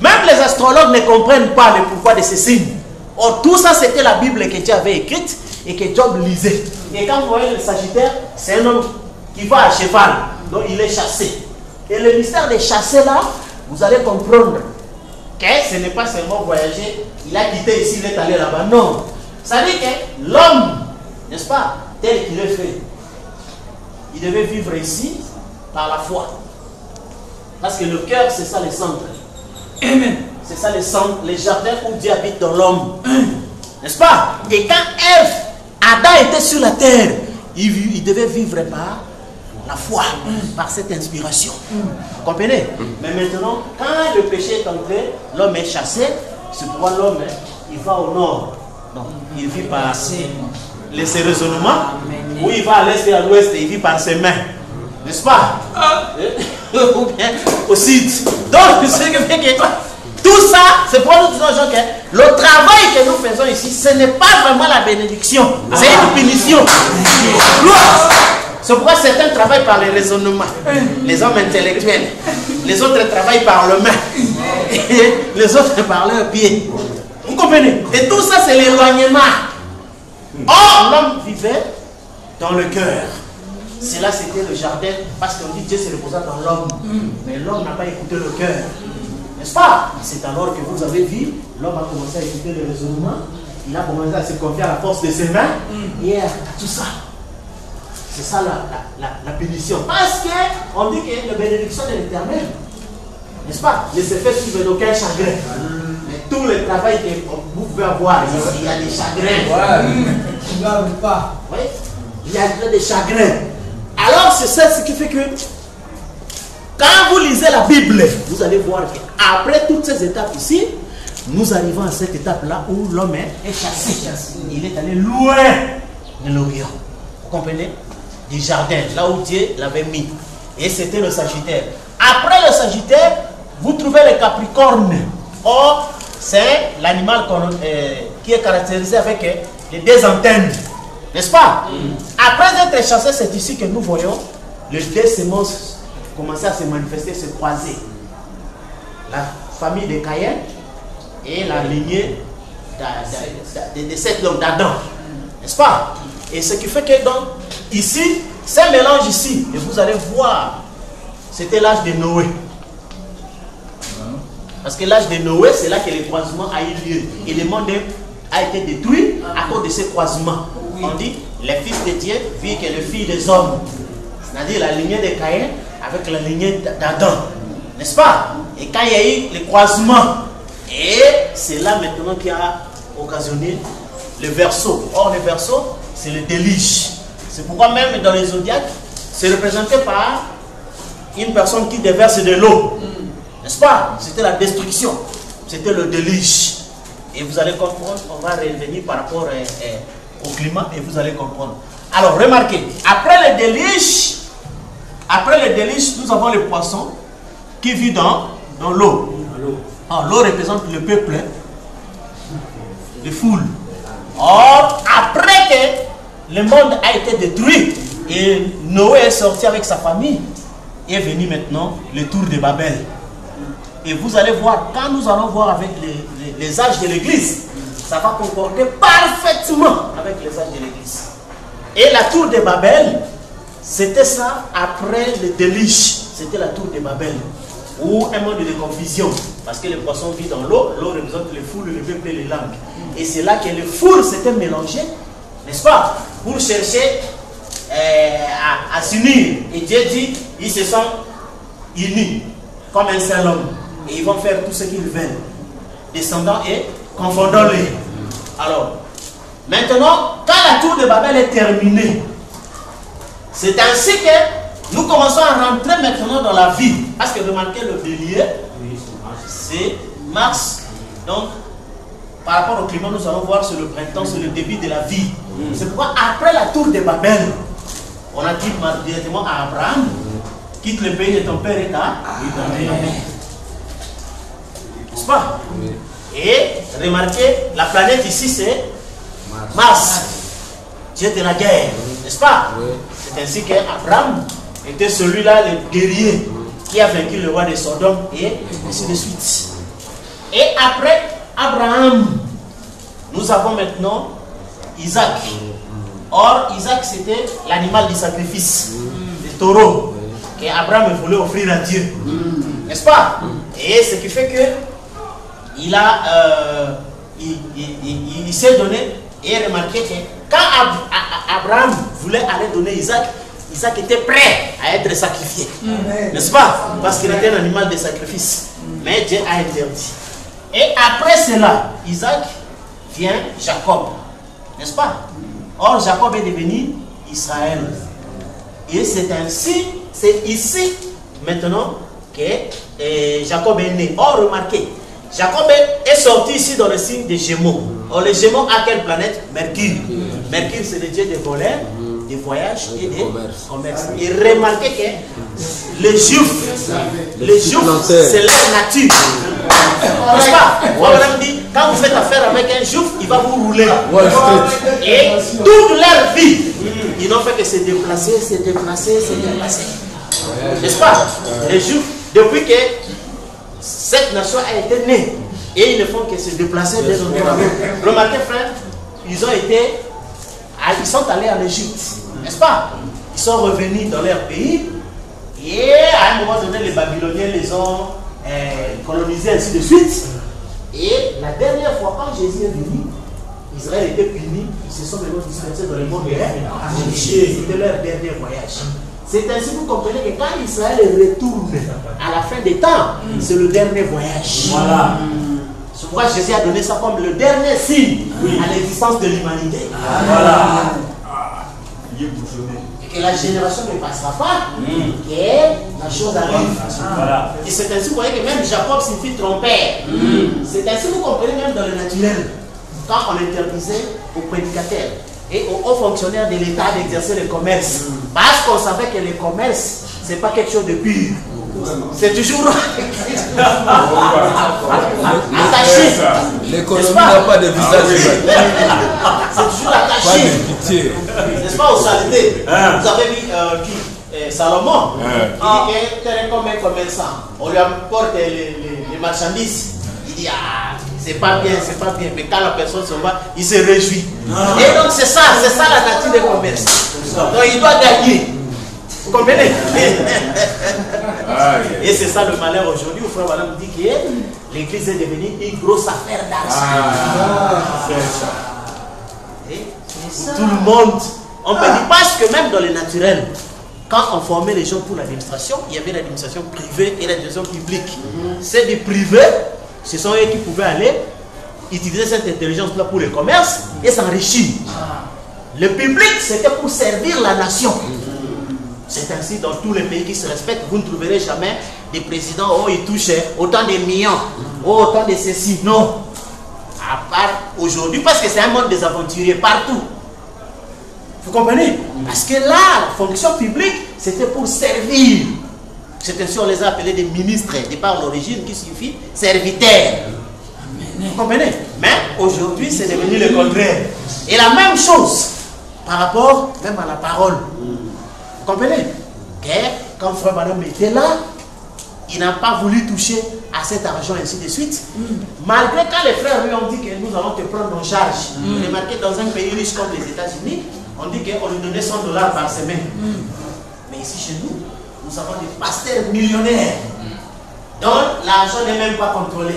même les astrologues ne comprennent pas le pourquoi de ces signes. Or, tout ça, c'était la Bible que Dieu avait écrite et que Job lisait. Et quand vous voyez le Sagittaire, c'est un homme qui va à cheval. Donc, il est chassé. Et le mystère des chassés là, vous allez comprendre que ce n'est pas seulement voyager. Il a quitté ici, il est allé là-bas. Non. Ça veut dire que l'homme, n'est-ce pas, tel qu'il est fait, il devait vivre ici par la foi. Parce que le cœur, c'est ça le centre. Amen. C'est ça le centre, les jardins où Dieu habite dans l'homme. N'est-ce pas? Et quand Ève, Adam était sur la terre, il devait vivre par la foi, par cette inspiration. Vous comprenez? Mais maintenant, quand le péché est entré, l'homme est chassé. C'est pourquoi l'homme, il va au nord. Non, il vit par ses raisonnements. Ou il va à l'est et à l'ouest et il vit par ses mains. N'est-ce pas? Ou bien au sud. Donc, ce qui fait que tout ça, c'est pour nous disons que le travail que nous faisons ici, ce n'est pas vraiment la bénédiction. C'est une punition. C'est pourquoi certains travaillent par les raisonnements, les hommes intellectuels. Les autres travaillent par le main. Et les autres par leurs pieds. Vous comprenez? Et tout ça, c'est l'éloignement. Or, l'homme vivait dans le cœur. Cela, c'était le jardin. Parce qu'on dit Dieu se reposa dans l'homme. Mais l'homme n'a pas écouté le cœur. N'est-ce pas? C'est alors que vous avez vu, l'homme a commencé à écouter le raisonnement. Il a commencé à se confier à la force de ses mains. Et à tout ça. C'est ça la punition. Parce qu'on dit que la bénédiction de l'Éternel, n'est-ce pas? Ne se fait suivre d'aucun chagrin. Mais tout le travail que vous pouvez avoir ici, il y a des chagrins. Oui, il y a des chagrins. Alors c'est ça ce qui fait que quand vous lisez la Bible, vous allez voir qu'après toutes ces étapes ici, nous arrivons à cette étape-là où l'homme est chassé. Il est allé loin de l'Orient. Vous comprenez? Du jardin, là où Dieu l'avait mis. Et c'était le Sagittaire. Après le Sagittaire, vous trouvez le Capricorne. Or, c'est l'animal qui est caractérisé avec les deux antennes. N'est-ce pas? Après être chassé, c'est ici que nous voyons les deux semences commencer à se manifester, se croiser. La famille de Caïn et la lignée de cet homme d'Adam. N'est-ce pas? Et ce qui fait que donc, ici, c'est un mélange ici. Et vous allez voir, c'était l'âge de Noé. Parce que l'âge de Noé, c'est là que le croisement a eu lieu. Et le monde a été détruit à cause de ce croisement. On dit, les fils de Dieu vivent que le fils des hommes. C'est-à-dire la lignée de Caïn avec la lignée d'Adam. N'est-ce pas? Et quand il y a eu le croisement, et c'est là maintenant qui a occasionné le verseau. Or, le verseau, c'est le déluge. C'est pourquoi même dans les zodiaques, c'est représenté par une personne qui déverse de l'eau. N'est-ce pas? C'était la destruction. C'était le déluge. Et vous allez comprendre, on va revenir par rapport au climat et vous allez comprendre. Alors, remarquez, après le déluge, nous avons le poisson qui vit dans l'eau. L'eau représente le peuple, les foules. Or, après que le monde a été détruit et Noé est sorti avec sa famille, est venu maintenant le tour de Babel. Et vous allez voir, quand nous allons voir avec les âges de l'Église, ça va concorder parfaitement avec les âges de l'Église. Et la tour de Babel, c'était ça après le déluge. C'était la tour de Babel. Ou un monde de confusion. Parce que les poissons vivent dans l'eau, l'eau représente les foules, le peuple et les langues. Et c'est là que les foules s'étaient mélangées, n'est-ce pas? Pour chercher à s'unir. Et Dieu dit, ils se sont unis comme un seul homme. Et ils vont faire tout ce qu'ils veulent. Descendant et confondant-les. Alors, maintenant, quand la tour de Babel est terminée, c'est ainsi que nous commençons à rentrer maintenant dans la vie. Parce que remarquez le bélier, c'est Mars. Donc, par rapport au climat, nous allons voir sur le printemps, c'est le début de la vie. C'est pourquoi après la tour de Babel, on a dit directement à Abraham, quitte le pays de ton père et ta n'est-ce pas? Et remarquez, la planète ici c'est Mars, Dieu de la guerre, n'est-ce pas? C'est ainsi qu'Abraham était celui-là, le guerrier, qui a vaincu le roi de Sodome et ainsi de suite. Et après Abraham, nous avons maintenant Isaac. Or, Isaac c'était l'animal du sacrifice, le taureau, qu'Abraham voulait offrir à Dieu, n'est-ce pas? Et ce qui fait que il s'est donné, et remarquez que quand Abraham voulait aller donner Isaac, Isaac était prêt à être sacrifié. N'est-ce pas? Parce qu'il était un animal de sacrifice. Mais Dieu a interdit. Et après cela, Isaac vient Jacob. N'est-ce pas? Or, Jacob est devenu Israël. Et c'est ainsi, c'est ici, maintenant, que Jacob est né. Or, remarquez, Jacob est sorti ici dans le signe des Gémeaux. Or, les Gémeaux, à quelle planète? Mercure. Mercure, c'est le dieu des voleurs, des voyages et des commerces. Et remarquez que les Juifs, c'est leur nature. N'est-ce pas? On dit, quand vous faites affaire avec un Juif, il va vous rouler. Et toute leur vie, ils n'ont fait que se déplacer, se déplacer, se déplacer. N'est-ce pas? Les Juifs, depuis que cette nation a été née, et ils ne font que se déplacer des endroits à l'autre. Remarquez, frère, ils sont allés en Égypte, n'est-ce pas? Ils sont revenus dans leur pays, et à un moment donné, les Babyloniens les ont colonisés, ainsi de suite. Et la dernière fois, quand Jésus est venu, Israël était puni, ils se sont maintenant dispersés dans le monde de c'était leur dernier voyage. C'est ainsi que vous comprenez que quand Israël retourne à la fin des temps, c'est le dernier voyage. Voilà. C'est pourquoi Jésus a donné ça comme le dernier signe à l'existence de l'humanité. Voilà. Et que la génération ne passera pas, que la chose arrive. Voilà. Et c'est ainsi que vous voyez que même Jacob signifie trompeur. C'est ainsi que vous comprenez même dans le naturel. Quand on interdisait aux prédicateurs et aux hauts fonctionnaires de l'État d'exercer le commerce, parce qu'on savait que le commerce, ce n'est pas quelque chose de pur. C'est toujours attaché. L'économie n'a pas de visage. C'est toujours attaché. N'est-ce pas, aux saletés? Vous avez vu Salomon, il dit que tel comme un commerçant, on lui apporte les marchandises. Il dit, ah, c'est pas bien, c'est pas bien. Mais quand la personne se va, il se réjouit. Et donc c'est ça la nature du commerce. Donc il doit gagner. Vous comprenez? Et c'est ça le malheur aujourd'hui où frère Madame dit que l'église est devenue une grosse affaire d'argent. Tout le monde, on peut dire, parce que même dans le naturel, quand on formait les gens pour l'administration, il y avait l'administration privée et l'administration publique. C'est des privés, ce sont eux qui pouvaient aller utiliser cette intelligence-là pour le commerce et s'enrichir. Le public, c'était pour servir la nation. C'est ainsi dans tous les pays qui se respectent. Vous ne trouverez jamais des présidents, oh, ils touchent autant de millions, oh, autant de ceci. Non. À part aujourd'hui, parce que c'est un monde des aventuriers partout. Vous comprenez? Parce que là, la fonction publique, c'était pour servir. C'est ainsi on les a appelés des ministres, de par l'origine, qui signifie serviteurs. Vous comprenez? Mais aujourd'hui, c'est devenu le contraire. Et la même chose par rapport même à la parole. Vous comprenez? Quand frère Madame était là, il n'a pas voulu toucher à cet argent, ainsi de suite. Malgré quand les frères lui ont dit que nous allons te prendre en charge. Remarquez, dans un pays riche comme les États-Unis, on dit qu'on lui donnait $100 par semaine. Mais ici chez nous, nous avons des pasteurs millionnaires dont l'argent n'est même pas contrôlé.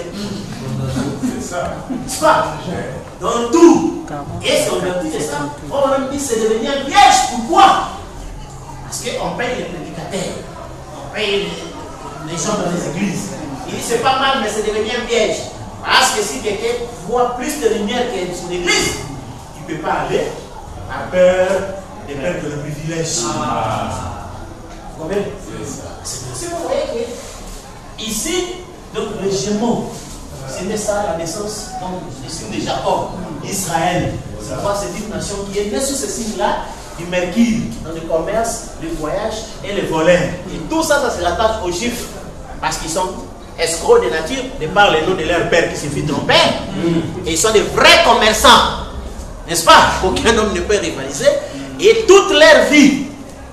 C'est ça. C'est pas? Dans tout. Et si on leur dit ça, on leur dit que c'est devenu un piège. Pourquoi? Parce qu'on paye les prédicateurs, on paye les gens dans les églises. Il dit c'est pas mal, mais c'est devenu un piège. Parce que si quelqu'un voit plus de lumière que son église, il ne peut pas aller à peur de perdre le privilège. Vous comprenez? C'est pour ça que vous voyez que ici, donc les Gémeaux, c'était ça la naissance du signe de Jacob, Israël. C'est pourquoi c'est une nation qui est née sous ce signe-là. Du mercure, dans le commerce, le voyage et le voleur. Et tout ça, ça se rattache aux Juifs. Parce qu'ils sont escrocs de nature, de par le nom de leur père qui se fit tromper. Et ils sont des vrais commerçants. N'est-ce pas? Aucun homme ne peut rivaliser. Et toute leur vie,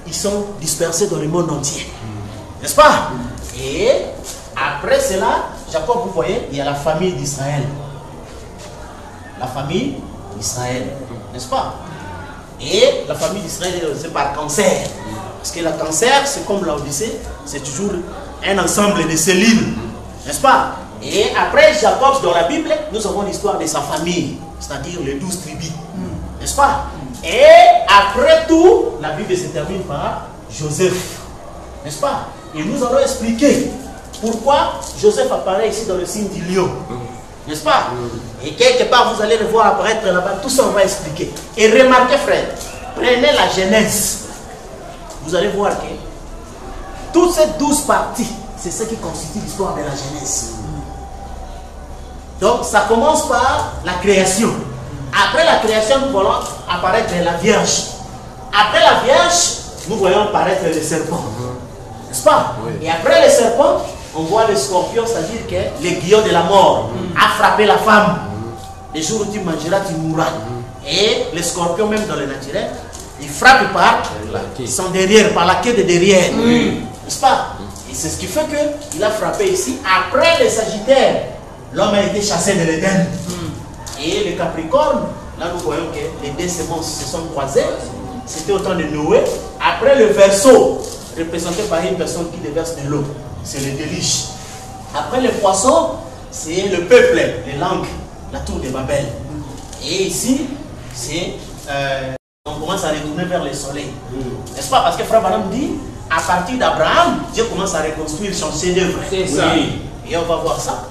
ils sont dispersés dans le monde entier. N'est-ce pas? Et après cela, Jacob, vous voyez, il y a la famille d'Israël. La famille d'Israël. N'est-ce pas? Et la famille d'Israël est organisée par cancer. Parce que le cancer, c'est comme l'Odyssée, c'est toujours un ensemble de cellules. N'est-ce pas? Et après Jacob, dans la Bible, nous avons l'histoire de sa famille, c'est-à-dire les 12 tribus. N'est-ce pas? Et après tout, la Bible se termine par Joseph. N'est-ce pas? Et nous allons expliquer pourquoi Joseph apparaît ici dans le signe du lion. N'est-ce pas? Et quelque part, vous allez le voir apparaître là-bas. Tout ça, on va expliquer. Et remarquez, frère, prenez la Genèse. Vous allez voir que toutes ces 12 parties, c'est ce qui constitue l'histoire de la Genèse. Donc, ça commence par la création. Après la création, nous voyons apparaître la Vierge. Après la Vierge, nous voyons apparaître le serpent. N'est-ce pas? Et après le serpent, on voit le scorpion, c'est-à-dire que l'aiguillon de la mort a frappé la femme. Le jour où tu mangeras, tu mourras. Et le scorpion, même dans le naturel, il frappe par son derrière, par la queue de derrière. N'est-ce pas? Et c'est ce qui fait qu'il a frappé ici. Après le Sagittaire, l'homme a été chassé de l'Éden. Et le Capricorne, là nous voyons que les deux semences se sont croisées. C'était au temps de Noé. Après le Verseau, représenté par une personne qui déverse de l'eau, c'est le déluge. Après le Poisson, c'est le peuple, les langues, la tour de Babel. Et ici, c'est on commence à retourner vers le soleil. N'est-ce pas? Parce que Frère Branham dit, à partir d'Abraham, Dieu commence à reconstruire son chef-d'œuvre. C'est ça. Et on va voir ça.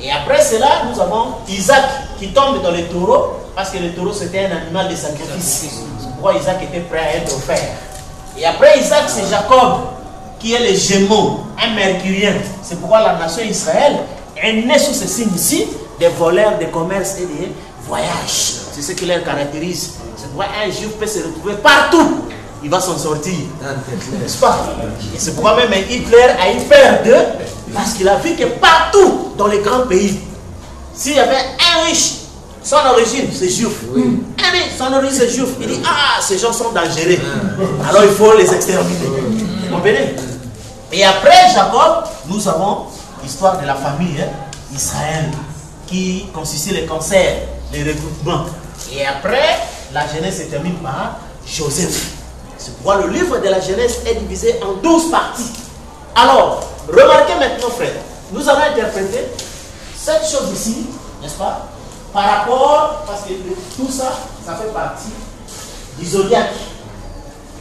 Et après cela, nous avons Isaac qui tombe dans le taureau, parce que le taureau c'était un animal de sacrifice. C'est pourquoi Isaac était prêt à être offert. Et après Isaac, c'est Jacob qui est le Gémeaux, un mercurien. C'est pourquoi la nation Israël est née sous ce signe ici, des voleurs, des commerces et des voyages. C'est ce qui les caractérise. C'est pourquoi un juif peut se retrouver partout. Il va s'en sortir. N'est-ce pas? Et c'est pourquoi même Hitler a eu peur d'eux, parce qu'il a vu que partout dans les grands pays, s'il y avait un riche, son origine c'est juif. Un riche, son origine c'est juif. Il dit, ah, ces gens sont dangereux. Alors il faut les exterminer. Vous comprenez? Et après Jacob, nous avons l'histoire de la famille Israël, qui consistait les cancers, les regroupements. Et après, la Genèse se termine par Joseph. C'est pourquoi le livre de la Genèse est divisé en 12 parties. Alors, remarquez maintenant, frère, nous allons interpréter cette chose ici, n'est-ce pas, par rapport, parce que tout ça, ça fait partie du zodiaque.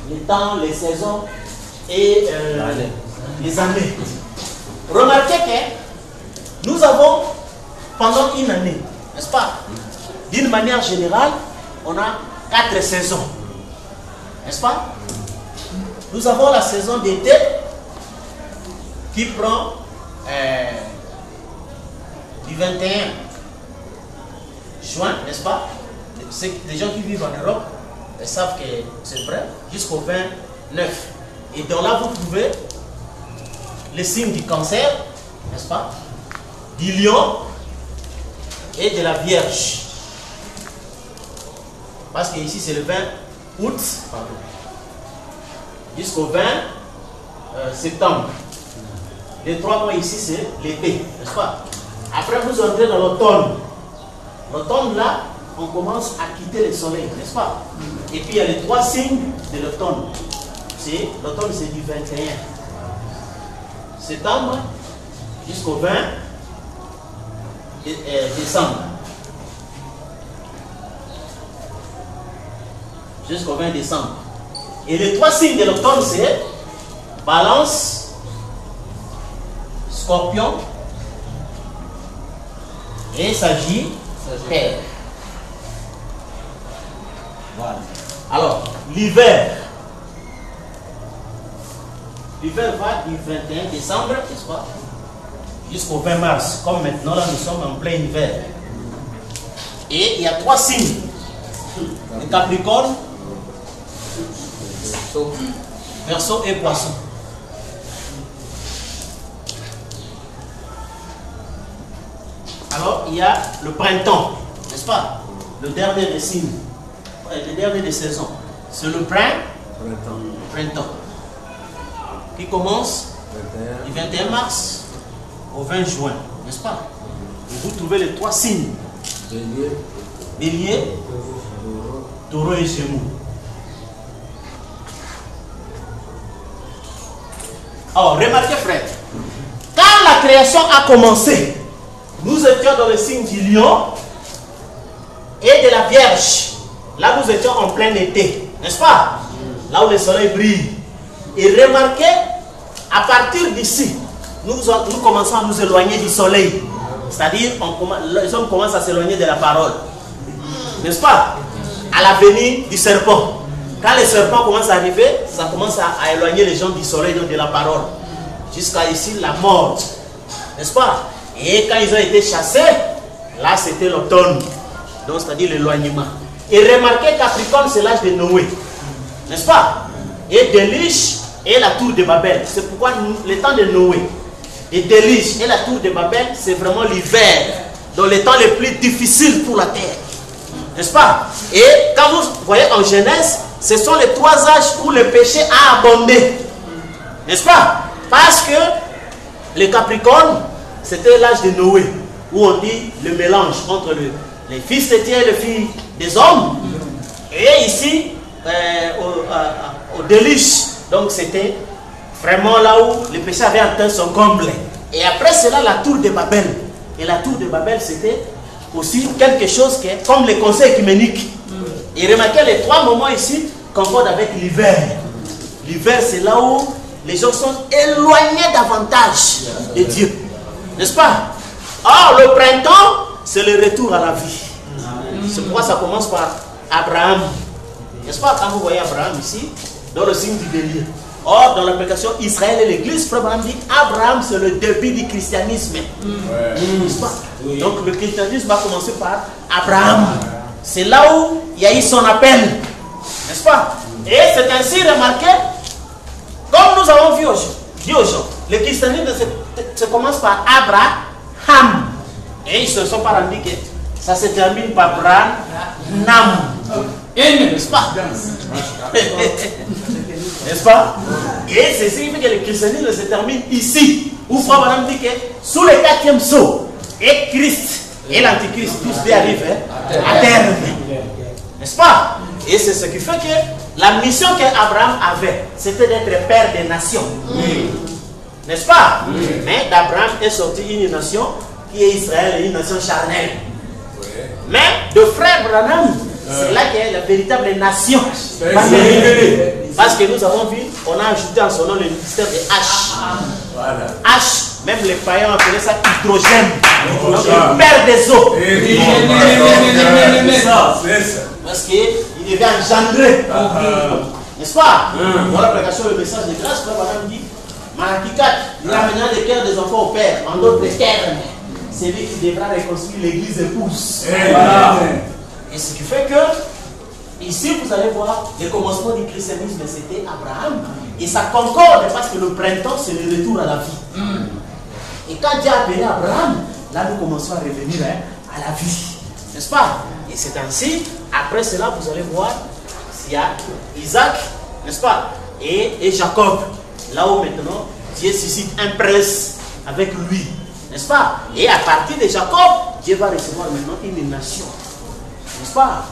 Les temps, les saisons et les années. Remarquez que nous avons, pendant une année, n'est-ce pas, d'une manière générale, on a 4 saisons. N'est-ce pas? Nous avons la saison d'été qui prend du 21 juin, n'est-ce pas? Les gens qui vivent en Europe savent que c'est vrai, jusqu'au 29. Et donc là, vous trouvez les signes du cancer, n'est-ce pas? Du lion et de la Vierge. Parce que ici c'est le 20 août jusqu'au 20 septembre. Les 3 mois ici c'est l'été, n'est-ce pas? Après vous entrez dans l'automne. L'automne là, on commence à quitter le soleil, n'est-ce pas? Et puis il y a les 3 signes de l'automne. L'automne c'est du 21 septembre jusqu'au 20 décembre. Jusqu'au 20 décembre. Et les 3 signes de l'automne, c'est Balance, Scorpion et Sagittaire. Voilà. Alors, l'hiver. L'hiver va du 21 décembre, n'est-ce pas, jusqu'au 20 mars. Comme maintenant, là, nous sommes en plein hiver. Et il y a 3 signes. Le Capricorne, Verseau et Poisson. Alors, il y a le printemps, n'est-ce pas? Le dernier des signes, le dernier des saisons. C'est le printemps. Qui commence du 21 mars au 20 juin, n'est-ce pas? Et vous trouvez les 3 signes. Bélier, Taureau et Gémeaux. Alors, remarquez, frère, quand la création a commencé, nous étions dans le signe du lion et de la Vierge. Là, nous étions en plein été, n'est-ce pas? Là où le soleil brille. Et remarquez, à partir d'ici, nous commençons à nous éloigner du soleil. C'est-à-dire, les hommes commencent à s'éloigner de la parole. N'est-ce pas? À la venue du serpent. Quand les serpents commencent à arriver, ça commence à éloigner les gens du soleil, donc de la parole. Jusqu'à ici, la mort. N'est-ce pas? Et quand ils ont été chassés, là c'était l'automne. Donc c'est-à-dire l'éloignement. Et remarquez Capricorne, c'est l'âge de Noé. N'est-ce pas? Et Déluge et la tour de Babel. C'est pourquoi le temps de Noé et Déluge et la tour de Babel, c'est vraiment l'hiver. Donc les temps les plus difficiles pour la terre. N'est-ce pas? Et quand vous voyez en Genèse, ce sont les 3 âges où le péché a abondé. N'est-ce pas? Parce que le Capricorne, c'était l'âge de Noé, où on dit le mélange entre les fils de Dieu et les filles des hommes. Et ici, au Déluge, donc c'était vraiment là où le péché avait atteint son comble. Et après cela, la tour de Babel. Et la tour de Babel, c'était aussi quelque chose qui est comme les conseils œcuméniques. Et remarquez, les 3 moments ici concordent avec l'hiver. L'hiver, c'est là où les gens sont éloignés davantage de Dieu. N'est-ce pas? Or, le printemps, c'est le retour à la vie. C'est pourquoi ça commence par Abraham. N'est-ce pas? Quand vous voyez Abraham ici, dans le signe du bélier. Or, dans l'application Israël et l'Église, Frère Abraham dit Abraham, c'est le début du christianisme. N'est-ce pas? Donc, le christianisme va commencer par Abraham. C'est là où il y a eu son appel. N'est-ce pas? Et c'est ainsi remarqué, comme nous avons vu dit aux gens, le christianisme se commence par Abraham. Et ils ne se sont pas rendus que ça se termine par Abraham. N'est-ce pas? N'est-ce pas? Et c'est ce qui fait que le christianisme se termine ici, où Frère Abraham dit que sous le 4e sceau, et Christ et l'Antichrist, tous deux arrivent à terme. N'est-ce pas? Et c'est ce qui fait que la mission qu'Abraham avait, c'était d'être père des nations. N'est-ce pas? Mais d'Abraham est sortie une nation qui est Israël, une nation charnelle. Mais de frère Branham, c'est là qu'il y a la véritable nation. Parce que nous avons vu, on a ajouté en son nom le ministère de H. H, même les païens appelaient ça hydrogène. Donc le père des eaux. Parce qu'il devait engendrer. N'est-ce pas? Dans l'application le message de grâce, Frère Branham dit Malachicat, il ramènera le cœur des enfants au père. En d'autres termes, c'est lui qui devra reconstruire l'église épouse. Et ce qui fait que, ici vous allez voir, le commencement du christianisme c'était Abraham. Et ça concorde parce que le printemps c'est le retour à la vie. Et quand Dieu a appelé Abraham, là nous commençons à revenir à la vie. N'est-ce pas? Et c'est ainsi, après cela vous allez voir, il y a Isaac, n'est-ce pas? Et Jacob. Là où maintenant Dieu suscite un prince avec lui. N'est-ce pas? Et à partir de Jacob, Dieu va recevoir maintenant une nation. N'est-ce pas?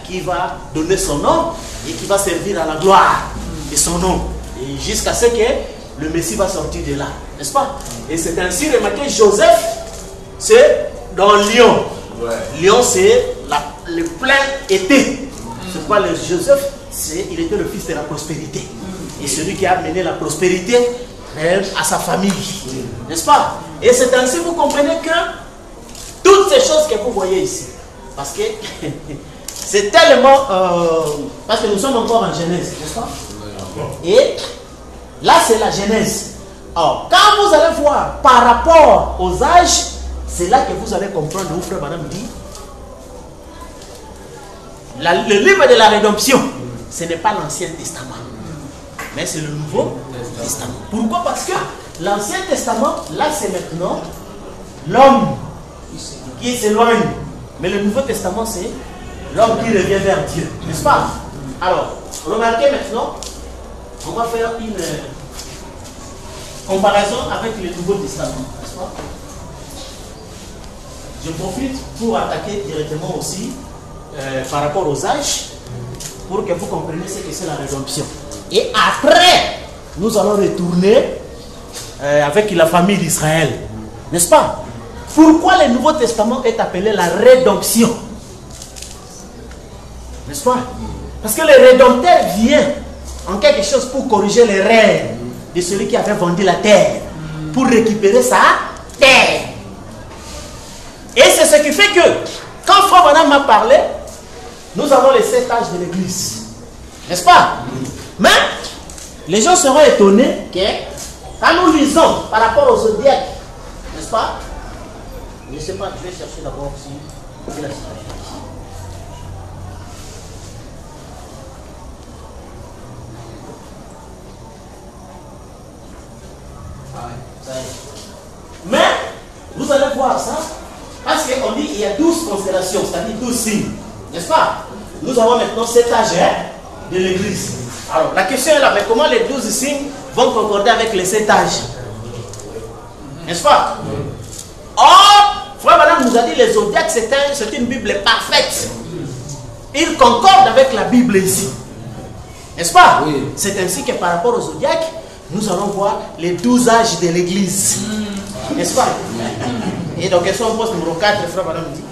Qui va donner son nom et qui va servir à la gloire de son nom. Et jusqu'à ce que le Messie va sortir de là. N'est-ce pas? Et c'est ainsi remarqué Joseph, c'est dans Lyon. Lyon, c'est le plein été. C'est pourquoi le Joseph, il était le fils de la prospérité. Et celui qui a amené la prospérité à sa famille. N'est-ce pas? Et c'est ainsi que vous comprenez que toutes ces choses que vous voyez ici, parce que c'est tellement... parce que nous sommes encore en Genèse, n'est-ce pas? Et là, c'est la Genèse. Alors, quand vous allez voir par rapport aux âges, c'est là que vous allez comprendre où Frère Branham dit le livre de la rédemption, ce n'est pas l'Ancien Testament, mais c'est le Nouveau Testament. Pourquoi? Parce que l'Ancien Testament, là, c'est maintenant l'homme qui s'éloigne. Mais le Nouveau Testament, c'est l'homme qui revient vers Dieu. N'est-ce pas? Alors, remarquez maintenant, on va faire une comparaison avec le Nouveau Testament. N'est-ce pas? Je profite pour attaquer directement aussi par rapport aux âges, pour que vous compreniez ce que c'est la rédemption. Et après, nous allons retourner avec la famille d'Israël. N'est-ce pas? Pourquoi le Nouveau Testament est appelé la rédemption? N'est-ce pas? Parce que le Rédempteur vient en quelque chose pour corriger les rêves de celui qui avait vendu la terre, pour récupérer sa terre. Et c'est ce qui fait que, quand Frère Branham m'a parlé, nous avons les 7 âges de l'église. N'est-ce pas? Mais, les gens seront étonnés que, quand nous lisons par rapport au zodiaque, n'est-ce pas? Je ne sais pas, je vais chercher d'abord si la situation ici. Mais, vous allez voir ça, parce qu'on dit qu'il y a 12 constellations, c'est-à-dire 12 signes, n'est-ce pas? Nous avons maintenant 7 âges de l'église. Alors, la question est là, mais comment les 12 signes vont concorder avec les 7 âges? N'est-ce pas? Or, Frère Branham nous a dit les zodiaques, c'est une Bible parfaite. Il concorde avec la Bible ici. N'est-ce pas? Oui. C'est ainsi que par rapport aux zodiaques, nous allons voir les 12 âges de l'église. N'est-ce pas? Et donc, question au poste numéro 4, Frère Branham dit.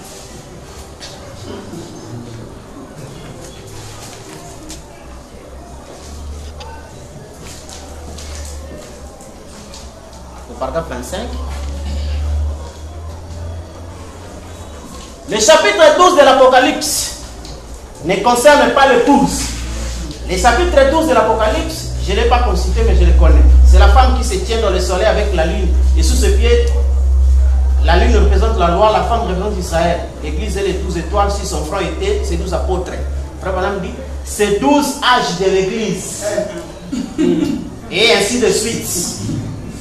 Au paragraphe 25. Le chapitre 12 de l'Apocalypse ne concerne pas l'épouse. Le chapitre 12 de l'Apocalypse, je ne l'ai pas consulté, mais je le connais. C'est la femme qui se tient dans le soleil avec la lune. Et sous ses pieds, la lune représente la loi, la femme représente Israël. L'église est les 12 étoiles, si son front était, c'est 12 apôtres. Frère Branham dit, c'est 12 âges de l'église. Et ainsi de suite,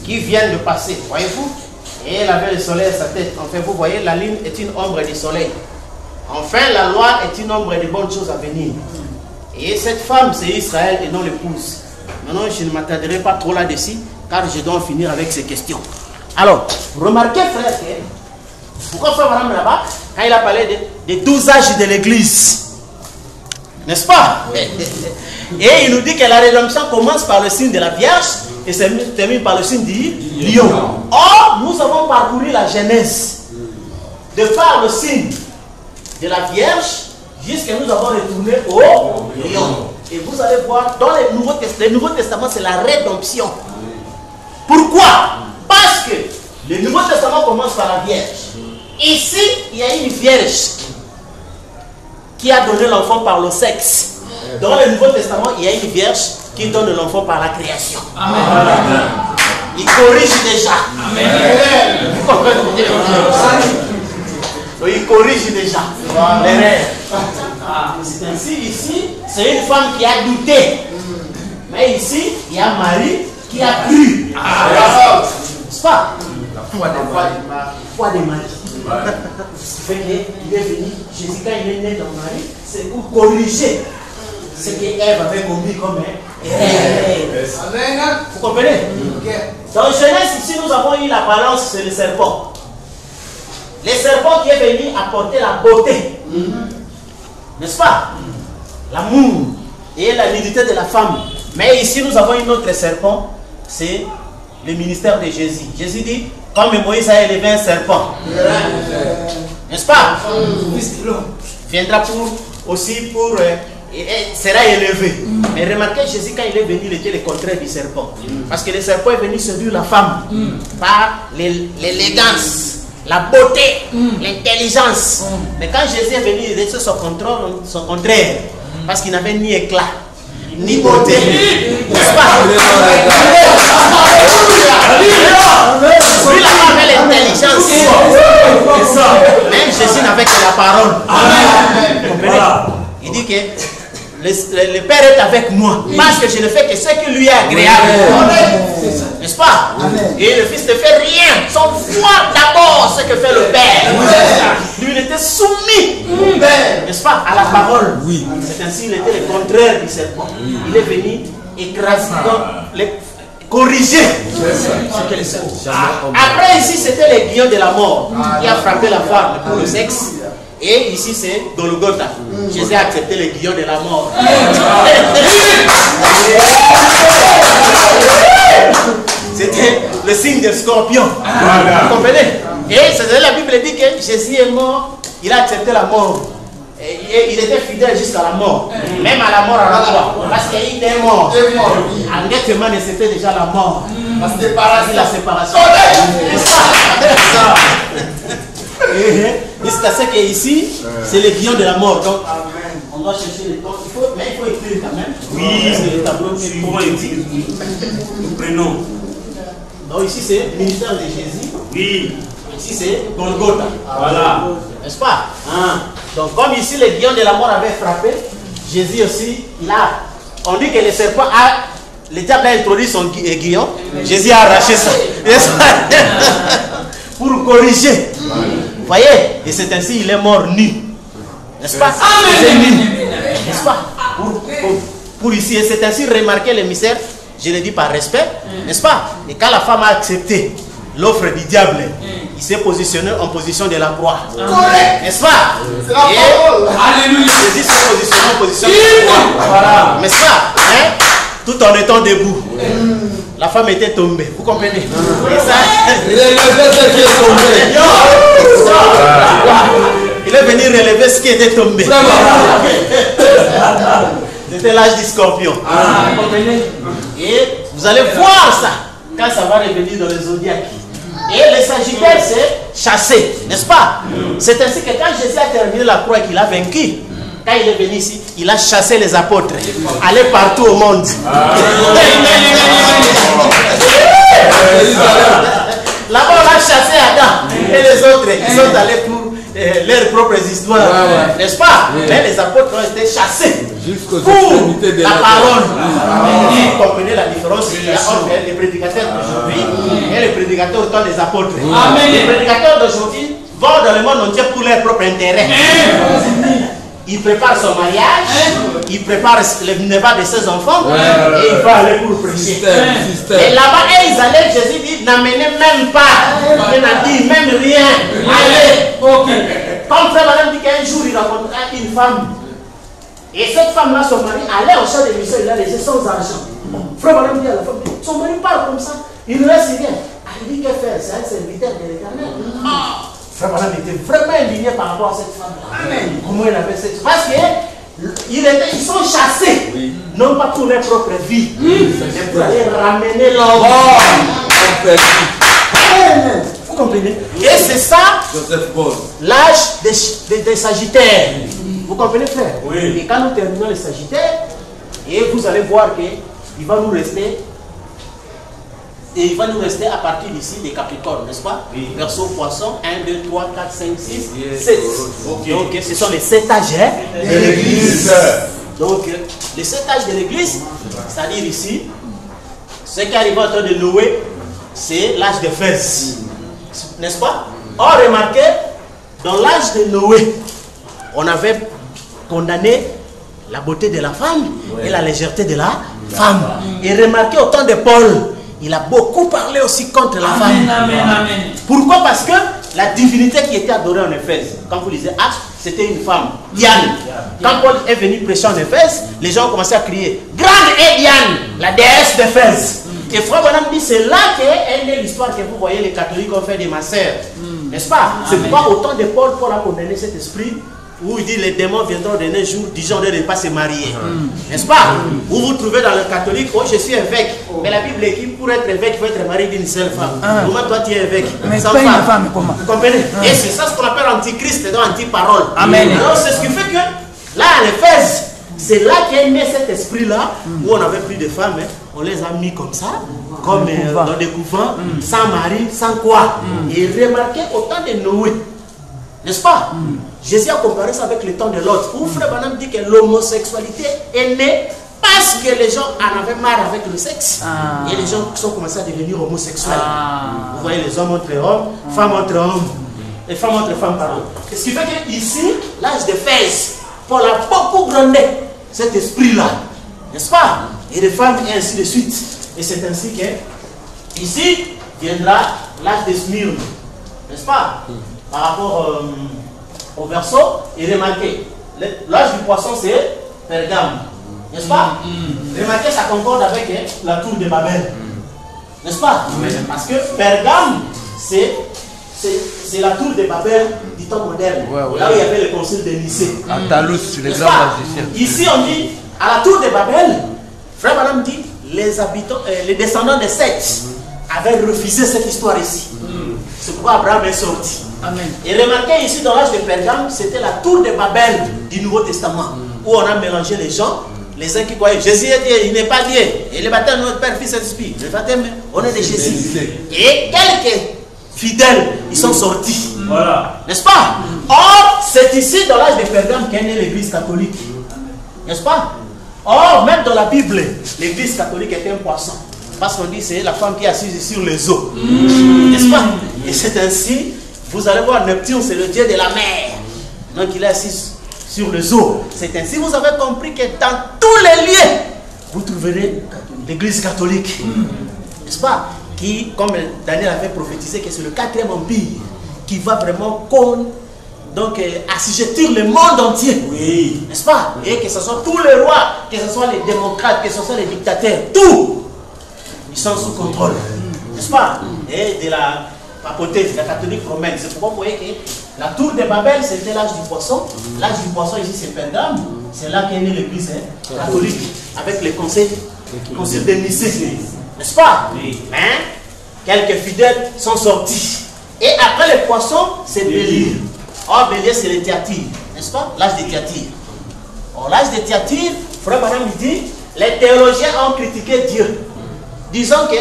qui viennent de passer. Voyez-vous? Et elle avait le soleil à sa tête. Enfin, vous voyez, la lune est une ombre du soleil. Enfin, la loi est une ombre des bonnes choses à venir. Et cette femme, c'est Israël et non l'épouse. Maintenant, je ne m'attarderai pas trop là-dessus, car je dois en finir avec ces questions. Alors, remarquez, frère, pourquoi Frère Branham là-bas, quand il a parlé des 12 âges de l'église, n'est-ce pas? Et il nous dit que la rédemption commence par le signe de la Vierge et se termine par le signe du lion. Or, nous avons parcouru la Genèse de par le signe de la Vierge jusqu'à nous avons retourné au lion. Et vous allez voir, dans le Nouveau Testament, c'est la rédemption. Pourquoi? Parce que le Nouveau Testament commence par la Vierge. Ici, il y a une Vierge qui a donné l'enfant par le sexe. Dans le Nouveau Testament, il y a une Vierge qui donne l'enfant par la création. Amen. Il corrige déjà. Amen. Vous comprenez? Il corrige déjà les rêves. C'est ainsi, ici, c'est une femme qui a douté. Mais ici, il y a Marie qui a cru. N'est-ce pas? La foi de Marie. Ce qui fait qu'il est venu, Jésus, quand il est né dans Marie, c'est pour corriger ce qu'Ève avait commis comme erreur. Vous comprenez? Dans Genèse, ici, nous avons eu la balance sur le serpent. Le serpent qui est venu apporter la beauté. N'est-ce pas? L'amour et la nudité de la femme. Mais ici, nous avons une autre serpent. C'est le ministère de Jésus. Jésus dit, comme Moïse a élevé un serpent. N'est-ce pas? Viendra aussi pour... sera élevé. Mais remarquez, Jésus, quand il est venu, il était le contraire du serpent. Parce que le serpent est venu séduire la femme par l'élégance, la beauté, l'intelligence. Mais quand Jésus est venu, il était son contraire. Parce qu'il n'avait ni éclat, ni beauté. N'est-ce pas? Lui, il avait l'intelligence. Mais Jésus n'avait que la parole. Il dit que le Père est avec moi. Parce que je ne fais que ce qui lui est agréable. N'est-ce pas? Et le Fils ne fait rien sans voir d'abord ce que fait le Père. Lui, il était soumis, n'est-ce pas, à la parole. C'est ainsi qu'il était le contraire du serpent. Il est venu écraser, corriger ce qu'elle sait. Après, ici, c'était l'aiguillon de la mort qui a frappé la femme pour le sexe. Et ici, c'est Golgotha. Jésus a accepté l'aiguillon de la mort. C'était le signe des scorpions. Vous comprenez? Et la Bible dit que Jésus est mort, il a accepté la mort. Et il était fidèle jusqu'à la mort. Même à la mort à la croix. Parce qu'il est mort. Honnêtement, c'était déjà la mort. La séparation. Jusqu'à ce qu'ici, c'est le guillon de la mort. Donc, on doit chercher les temps. Mais il faut écrire quand même. Oui, c'est le tableau. Comment écrire? Nous prenons. Donc, ici, c'est le ministère de Jésus. Oui. Ici, c'est Golgotha. Voilà. N'est-ce pas? Donc, comme ici, le guillon de la mort avait frappé, Jésus aussi, on dit que le serpent le diable a introduit son guillon, Jésus a arraché ça. Pour corriger. Vous voyez? Et c'est ainsi il est mort nu. N'est-ce pas? N'est-ce pas? Pour ici, et c'est ainsi remarquer le mystère, je le dis par respect, n'est-ce pas? Et quand la femme a accepté l'offre du diable, il s'est positionné en position de la croix. N'est-ce pas? Alléluia. Jésus s'est positionné en position de la croix. Voilà. N'est-ce pas? Tout en étant debout. La femme était tombée. Vous comprenez? Et ça, il est venu relever ce qui était tombé. C'était l'âge du scorpion. Vous comprenez? Et vous allez voir ça quand ça va revenir dans les zodiaques. Et le Sagittaire, c'est chasser, n'est-ce pas? C'est ainsi que quand Jésus a terminé la croix et qu'il a vaincu, quand il est venu ici, il a chassé les apôtres. Aller partout au monde. Là-bas, on a chassé Adam. Et les autres, ils sont allés pour leurs propres histoires. N'est-ce pas? Mais les apôtres ont été chassés pour la parole. Vous comprenez la différence entre les prédicateurs d'aujourd'hui et les prédicateurs au temps des apôtres. Les prédicateurs d'aujourd'hui vont dans le monde entier pour leur propre intérêt. Il prépare son mariage, il prépare le neveu de ses enfants et il va aller pour prêcher. Et là-bas, ils allaient, Jésus dit, n'amenez même pas, il n'a dit même rien. Allez. Comme frère madame dit qu'un jour il rencontra une femme. Et cette femme-là, son mari allait au champ de mission, il a laissé sans argent. Frère madame dit à la femme, son mari parle comme ça, il ne laisse rien. Il dit que faire, c'est un serviteur de l'Éternel. Frère madame était vraiment indigné par rapport à cette femme-là. Comment il avait cette femme? Parce qu'ils sont chassés, non pas pour leur propre vie, mais pour aller ramener l'homme. Vous comprenez? Et c'est ça l'âge des Sagittaires. Vous comprenez, frère? Et quand nous terminons les Sagittaires, et vous allez voir qu'il va nous rester. Et il va nous rester à partir d'ici des Capricornes, n'est-ce pas? Verseau poisson, 1, 2, 3, 4, 5, 6, 7. Donc ce sont les 7 âges de l'église. Donc les 7 âges de l'église, c'est-à-dire ici, ce qui arrive au temps de Noé, c'est l'âge de Fès. N'est-ce pas? Or, remarquez, dans l'âge de Noé, on avait condamné la beauté de la femme et la légèreté de la femme. Et remarquez, au temps de Paul, il a beaucoup parlé aussi contre la femme. Pourquoi? Parce que la divinité qui était adorée en Éphèse, quand vous lisez Actes, c'était une femme, Diane. Quand Paul est venu prêcher en Éphèse, les gens ont commencé à crier « Grande est Diane, la déesse d'Éphèse ». Et Frère Bonham dit, c'est là qu'est née l'histoire que vous voyez les catholiques ont fait des masseurs. N'est-ce pas? C'est pourquoi au temps de Paul, Paul a condamné cet esprit où il dit les démons viendront de un jour, du genre de ne pas se marier. N'est-ce pas? Où vous trouvez dans le catholique, oh je suis évêque. Mais la Bible écrit pour être évêque, il faut être marié d'une seule femme. Comment toi tu es évêque? Mais sans pas femme. une femme, comment? Vous comprenez? Et c'est ça ce qu'on appelle antichrist, donc anti-parole. Amen. Alors c'est ce qui fait que là à l'Éphèse, c'est là qu'est né cet esprit-là, où on avait plus de femmes, hein. On les a mis comme ça, comme dans des couvents, sans mari, sans quoi. Et remarquez au temps de Noé, n'est-ce pas? Jésus a comparé ça avec le temps de l'autre, où Frère Branham dit que l'homosexualité est née parce que les gens en avaient marre avec le sexe. Et les gens sont commencés à devenir homosexuels. Vous voyez, les hommes entre hommes, femmes entre hommes, et femmes entre femmes, pardon. Ce qui fait qu'ici, l'âge de Fès, Paul a beaucoup grondé cet esprit-là, n'est-ce pas? Et les femmes, et ainsi de suite. Et c'est ainsi que, ici, viendra l'âge de Smyrne, n'est-ce pas? Par rapport au verso, et remarquez, l'âge du poisson, c'est Pergame, n'est-ce pas? Remarquez, ça concorde avec la tour de Babel, n'est-ce pas? Parce que Pergame, c'est c'est la tour de Babel du temps moderne. Ouais, ouais. Là où il y avait le concile de Nicée. À Talus, les N'est-ce grands pas? magiciens. Ici, on dit, à la tour de Babel, frère Madame dit, les habitants, les descendants de Seth avaient refusé cette histoire ici. C'est pourquoi Abraham est sorti. Amen. Et remarquez ici, dans l'âge de Pergame, c'était la tour de Babel du Nouveau Testament, où on a mélangé les gens. Les uns qui croyaient Jésus est Dieu, il n'est pas Dieu. Et le baptême de notre Père, Fils et Esprit. Le baptême, on est de Jésus. Et quelques fidèles, ils sont sortis. Voilà. N'est-ce pas? Or, c'est ici, dans l'âge de Pergame, qu'est née l'Église catholique. N'est-ce pas? Or, même dans la Bible, l'Église catholique est un poisson. Parce qu'on dit c'est la femme qui est assise sur les eaux. N'est-ce pas? Et c'est ainsi, vous allez voir, Neptune, c'est le dieu de la mer. Donc, il est assis sur les eaux. C'est ainsi, vous avez compris que dans tous les lieux, vous trouverez l'Église catholique. N'est-ce pas? Qui, comme Daniel avait prophétisé, que c'est le 4e empire qui va vraiment assujettir le monde entier. Oui. N'est-ce pas? Et que ce soit tous les rois, que ce soit les démocrates, que ce soit les dictateurs, tout, ils sont sous contrôle. N'est-ce pas? Et de la papauté, de la catholique romaine. C'est pourquoi vous voyez que la tour de Babel, c'était l'âge du poisson. L'âge du poisson, ici, c'est Pergame. C'est là qu'est née l'église catholique, avec les conseils de Nicée. N'est-ce pas? Oui. Hein? Quelques fidèles sont sortis. Et après le poisson, c'est Bélier. Or, Bélier, c'est le Thyatire. N'est-ce pas? L'âge de Thyatire. Or, l'âge de Thyatire, frère Madame dit, les théologiens ont critiqué Dieu, disant que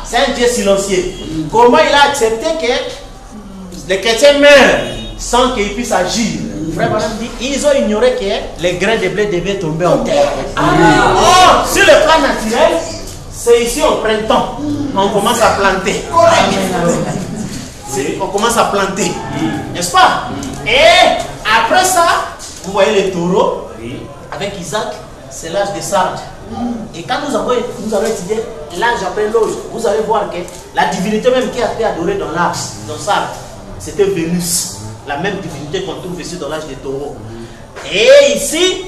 c'est un Dieu silencieux. Comment il a accepté que les chrétiens meurent sans qu'ils puissent agir? Frère Madame dit, ils ont ignoré que les grains de blé devaient tomber en terre. Or, sur le plan naturel, c'est ici au printemps, on commence à planter. On commence à planter, n'est-ce pas? Et après ça, vous voyez les taureaux, avec Isaac, c'est l'âge des sardes. Et quand nous avons étudié l'âge après l'autre, vous allez voir que la divinité même qui a été adorée dans l'âge, dans Sardes, c'était Vénus, la même divinité qu'on trouve ici dans l'âge des taureaux. Et ici,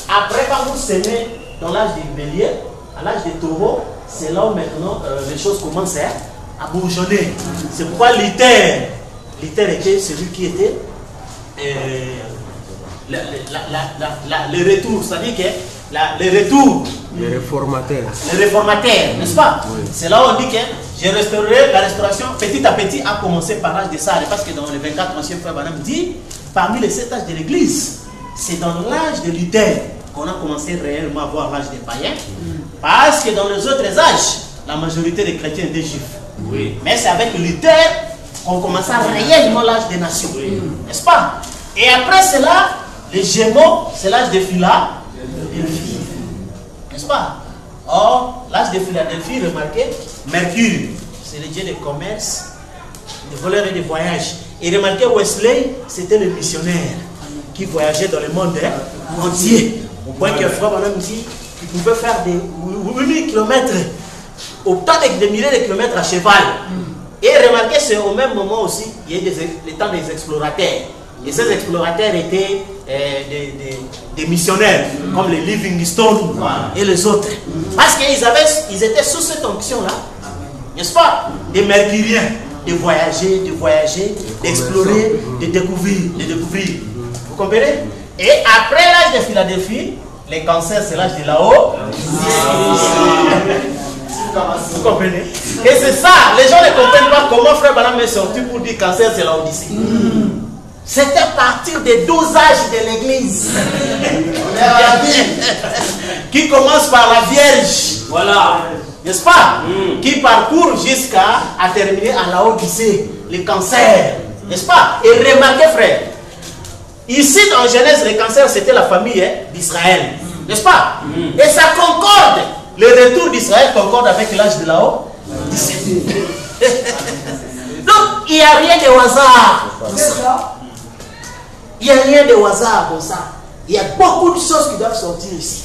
après quand vous semez dans l'âge des béliers, à l'âge des taureaux, c'est là où maintenant les choses commencent à bourgeonner. C'est pourquoi Luther était celui qui était le retour, c'est-à-dire que le retour. Les réformateurs. Les réformateurs, n'est-ce pas? Oui. C'est là où on dit que j'ai restauré la restauration petit à petit, a commencé par l'âge de Sardes. Parce que dans les 24 anciens frères Banam dit, parmi les 7 âges de l'Église, c'est dans l'âge de Luther qu'on a commencé réellement à voir l'âge des païens. Parce que dans les autres âges, la majorité des chrétiens étaient juifs. Oui. Mais c'est avec Luther qu'on commençait réellement l'âge des nations. Oui. N'est-ce pas? Et après cela, les Gémeaux, c'est l'âge de Philadelphie. N'est-ce pas? Or, l'âge de Philadelphie, remarquez, Mercure, c'est le dieu du commerce, des voleurs et des voyages. Et remarquez, Wesley, c'était le missionnaire qui voyageait dans le monde entier. Au point que frère Branham dit qu'il pouvait faire des 8000 km, autant de milliers de kilomètres à cheval. Et remarquez, c'est au même moment aussi, il y a les temps des explorateurs. Et ces explorateurs étaient des missionnaires, comme les Livingstone et les autres. Parce qu'ils étaient sous cette onction-là, n'est-ce pas? Des mercuriens, de voyager, d'explorer, de découvrir. Vous comprenez? Et après l'âge de Philadelphie, les cancers, c'est l'âge de là-haut. Vous comprenez? Et c'est ça, les gens ne comprennent pas comment frère Branham est sorti pour dire cancer, c'est la Odyssée. C'était à partir des 12 âges de l'église. Qui commence par la Vierge. Voilà. N'est-ce pas? Qui parcourt jusqu'à terminer à la Odyssée, le cancer. N'est-ce pas? Et remarquez, frère, ici dans Genèse, le cancer, c'était la famille d'Israël. N'est-ce pas? Et ça concorde. Le retour d'Israël concorde avec l'âge de la Odyssée. Donc, il n'y a rien de hasard. Il n'y a rien de hasard comme ça. Il y a beaucoup de choses qui doivent sortir ici.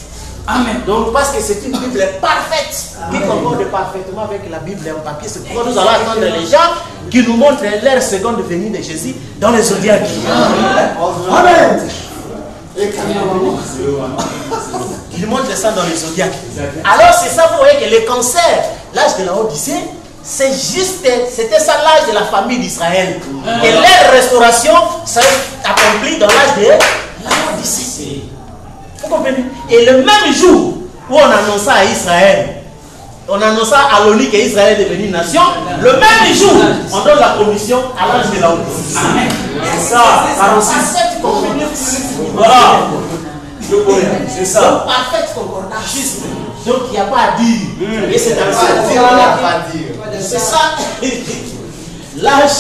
Amen. Donc, parce que c'est une Bible parfaite, qui concorde parfaitement avec la Bible en papier. C'est pourquoi nous allons attendre les gens qui nous montrent leur seconde venue de Jésus dans les zodiaques. Amen. Qui nous montrent ça dans les zodiaques. Alors, c'est ça, vous voyez que le cancer, l'âge de la Odyssée, c'était ça l'âge de la famille d'Israël. Et leur restauration s'est accomplie dans l'âge de la l'Odyssée. Vous comprenez? Et le même jour où on annonça à Israël, on annonça à l'ONU qu'Israël est devenu nation, le même jour, on donne la commission à l'âge de la Odyssée. C'est ça, 46. Parfaite concordance. Voilà. C'est ça. Donc, parfaite concordance. Juste. Donc, il n'y a pas à dire. Et c'est c'est ça. L'âge,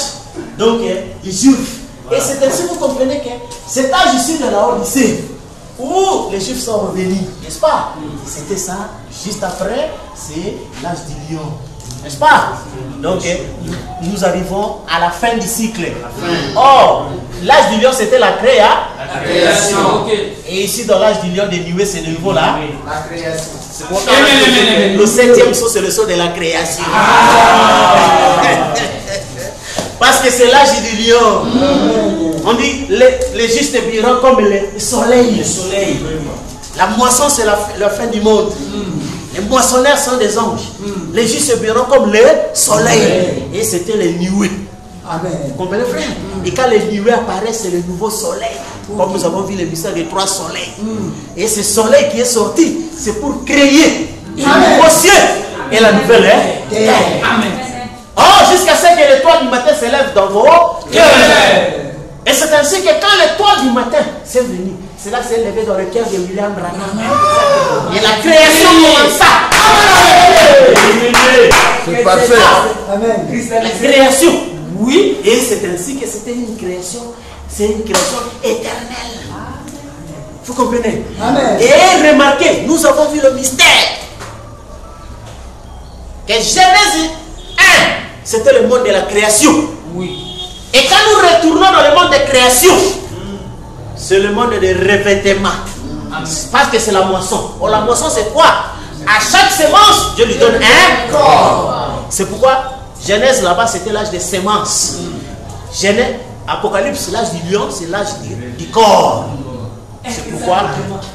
donc, des Juifs. Et c'est ainsi que vous comprenez que cet âge ici de la Odyssée, où les Juifs sont revenus, n'est-ce pas? C'était ça. Juste après, c'est l'âge du lion. N'est-ce pas? Donc, nous arrivons à la fin du cycle. Or, l'âge du lion, c'était la création. Et ici, dans l'âge du lion des nuées, c'est de nouveau là. La création. Le 7e saut, c'est le saut de la création. Parce que c'est l'âge du lion. On dit les justes vivront comme le soleil. La moisson, c'est la fin du monde. Les moissonneurs sont des anges. Les justes vivront comme le soleil. Et c'était les nuées. Amen. Vous comprenez, frère? Et quand les nuées apparaissent, c'est le nouveau soleil. Comme nous avons vu le mystère des 3 soleils. Et ce soleil qui est sorti, c'est pour créer le nouveau ciel et la nouvelle terre. Amen. Oh, jusqu'à ce que l'étoile du matin s'élève dans vos cœurs. Et c'est ainsi que quand l'étoile du matin s'est venue, c'est là que s'est levé dans le cœur de William Branham. Et la création commença. C'est parfait. Amen. La création. Oui. Et c'est ainsi que c'était une création. C'est une création éternelle. Vous comprenez? Amen. Et remarquez, nous avons vu le mystère. Que Genèse 1, c'était le monde de la création. Oui. Et quand nous retournons dans le monde de création, c'est le monde de revêtement. Parce que c'est la moisson. Oh, la moisson, c'est quoi? À chaque semence, Dieu lui donne un corps. C'est pourquoi Genèse là-bas, c'était l'âge des semences. Genèse, Apocalypse, c'est l'âge du lion, c'est l'âge du corps. C'est pourquoi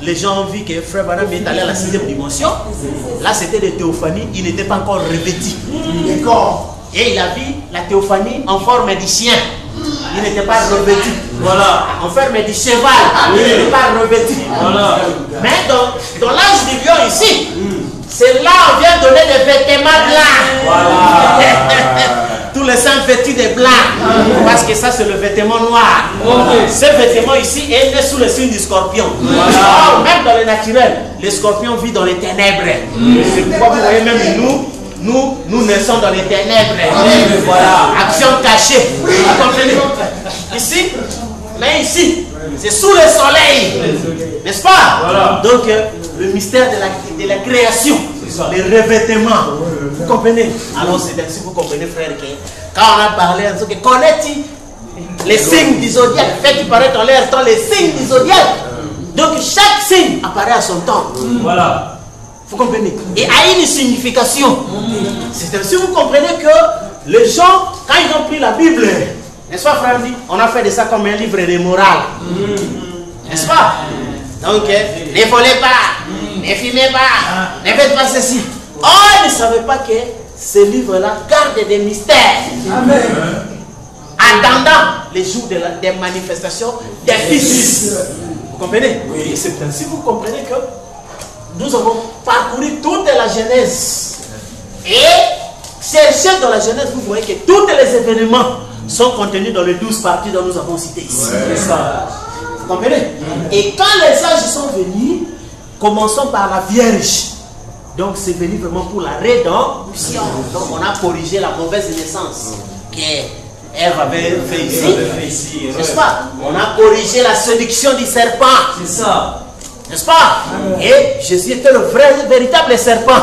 les gens ont vu que Frère Branham est allé à la 6e dimension. Là, c'était des théophanies, il n'était pas encore revêtu. Les corps. Et il a vu la théophanie en forme du chien. Il n'était pas revêtu. Voilà. En forme du cheval. Il n'était pas revêtu. Voilà. Mais dans l'âge du lion ici, c'est là on vient donner des vêtements blancs. Voilà. Tous les saints vêtus de blanc. Parce que ça, c'est le vêtement noir. Ce vêtement ici est né sous le signe du scorpion. Or, même dans le naturel, les scorpions vivent dans les ténèbres. C'est pourquoi vous voyez même nous naissons dans les ténèbres. Voilà. Action cachée. Vous comprenez? Ici, mais ici, c'est sous le soleil. N'est-ce pas? Voilà. Donc, le mystère de la création, les revêtements. Vous comprenez? Alors, c'est ainsi que vous comprenez, frère, que quand on a parlé, on dit que connais-tu les signes du zodiaque? Fais-tu paraître en l'air temps les signes du zodiaque? Donc, chaque signe apparaît à son temps. Voilà. Vous comprenez? Et a une signification. C'est ainsi que vous comprenez que les gens, quand ils ont pris la Bible, n'est-ce pas, frère? On a fait de ça comme un livre de morale. N'est-ce pas? Donc, ne volez pas, ne fumez pas, ne faites pas ceci. Oh, ils ne savaient pas que ce livre-là garde des mystères. Amen. Attendant les jours des manifestations des fils. Vous comprenez? Oui. Et c'est ainsi que vous comprenez que nous avons parcouru toute la Genèse. Et cherchez dans la Genèse, vous voyez que tous les événements sont contenus dans les 12 parties dont nous avons cité ici. C'est ça. Vous comprenez? Et quand les sages sont venus, commençons par la Vierge. Donc c'est venu vraiment pour la rédemption. Donc on a corrigé la mauvaise naissance qu'Ève avait fait ici. N'est-ce pas? On a corrigé la séduction du serpent. C'est ça. N'est-ce pas? Et Jésus était le véritable serpent.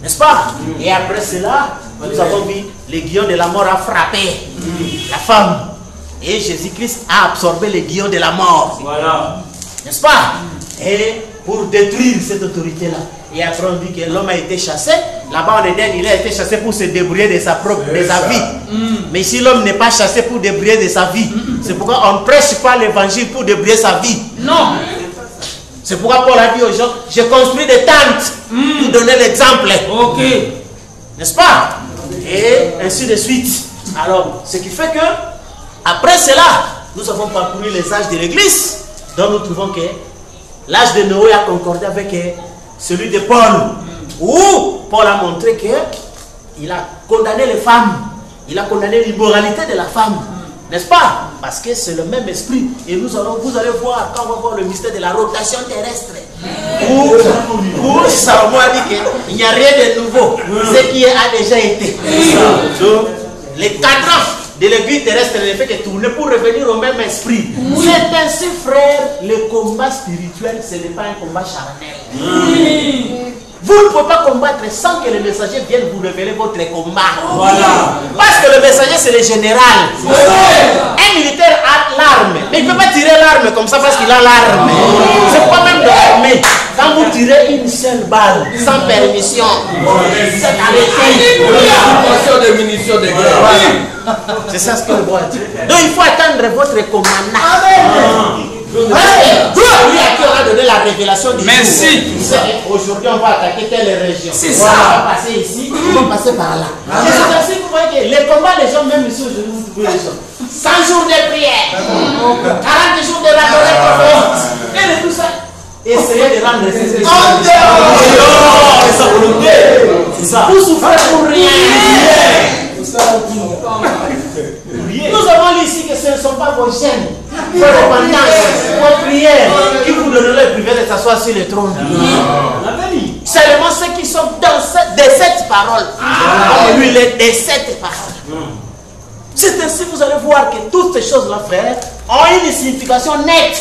N'est-ce pas? Et après cela, nous avons vu l'aiguillon de la mort a frappé la femme. Et Jésus-Christ a absorbé l'aiguillon de la mort. Voilà. N'est-ce pas? Et pour détruire cette autorité-là. Et après on dit que l'homme a été chassé. Là-bas en Éden, il a été chassé pour se débrouiller de sa vie. Mais ici, l'homme n'est pas chassé pour débrouiller de sa vie. C'est pourquoi on ne prêche pas l'évangile pour débrouiller sa vie. Non. C'est pourquoi Paul a dit aux gens, j'ai construit des tentes pour donner l'exemple. Ok. N'est-ce pas? Et ainsi de suite. Alors, ce qui fait que, après cela, nous avons parcouru les âges de l'Église, dont nous trouvons que l'âge de Noé a concordé avec celui de Paul, où Paul a montré qu'il a condamné les femmes, il a condamné l'immoralité de la femme, n'est-ce pas? Parce que c'est le même esprit. Et vous allez voir, quand on va voir le mystère de la rotation terrestre, où Salomon a dit qu'il n'y a rien de nouveau, ce qui a déjà été. Donc, les 4 ans de l'aiguille terrestre ne fait que tourner pour revenir au même esprit. C'est ainsi, frère, le combat spirituel, ce n'est pas un combat charnel. Vous ne pouvez pas combattre sans que le messager vienne vous révéler votre combat. Voilà. Parce que le messager, c'est le général. Un militaire a l'arme, mais il ne peut pas tirer l'arme comme ça parce qu'il a l'arme. C'est pas même de l'armée. Quand vous tirez une seule balle, sans permission, c'est arrêté. De munitions de guerre. C'est ça ce que le bois dit. Donc il faut attendre votre commandant. Amen. Dieu lui à qui on a donné la révélation du Merci. Aujourd'hui on va attaquer telle région. C'est ça. On ça. va passer ici, on va passer par là. Et c'est ainsi que vous voyez que les combats des gens, même ici aujourd'hui, vous trouvez les gens. 100 jours de prière, 40 jours de raconter, et de tout ça. Essayez de rendre ces c'est ça. Vous souffrez pour rien. Nous avons dit ici que ce ne sont pas vos chaînes, vos repentances, vos prières qui vous donneront le privilège de s'asseoir sur le trône. Seulement ceux qui sont dans cette parole. Comme lui, il est de cette parole. C'est ainsi que vous allez voir que toutes ces choses-là, frère, ont une signification nette.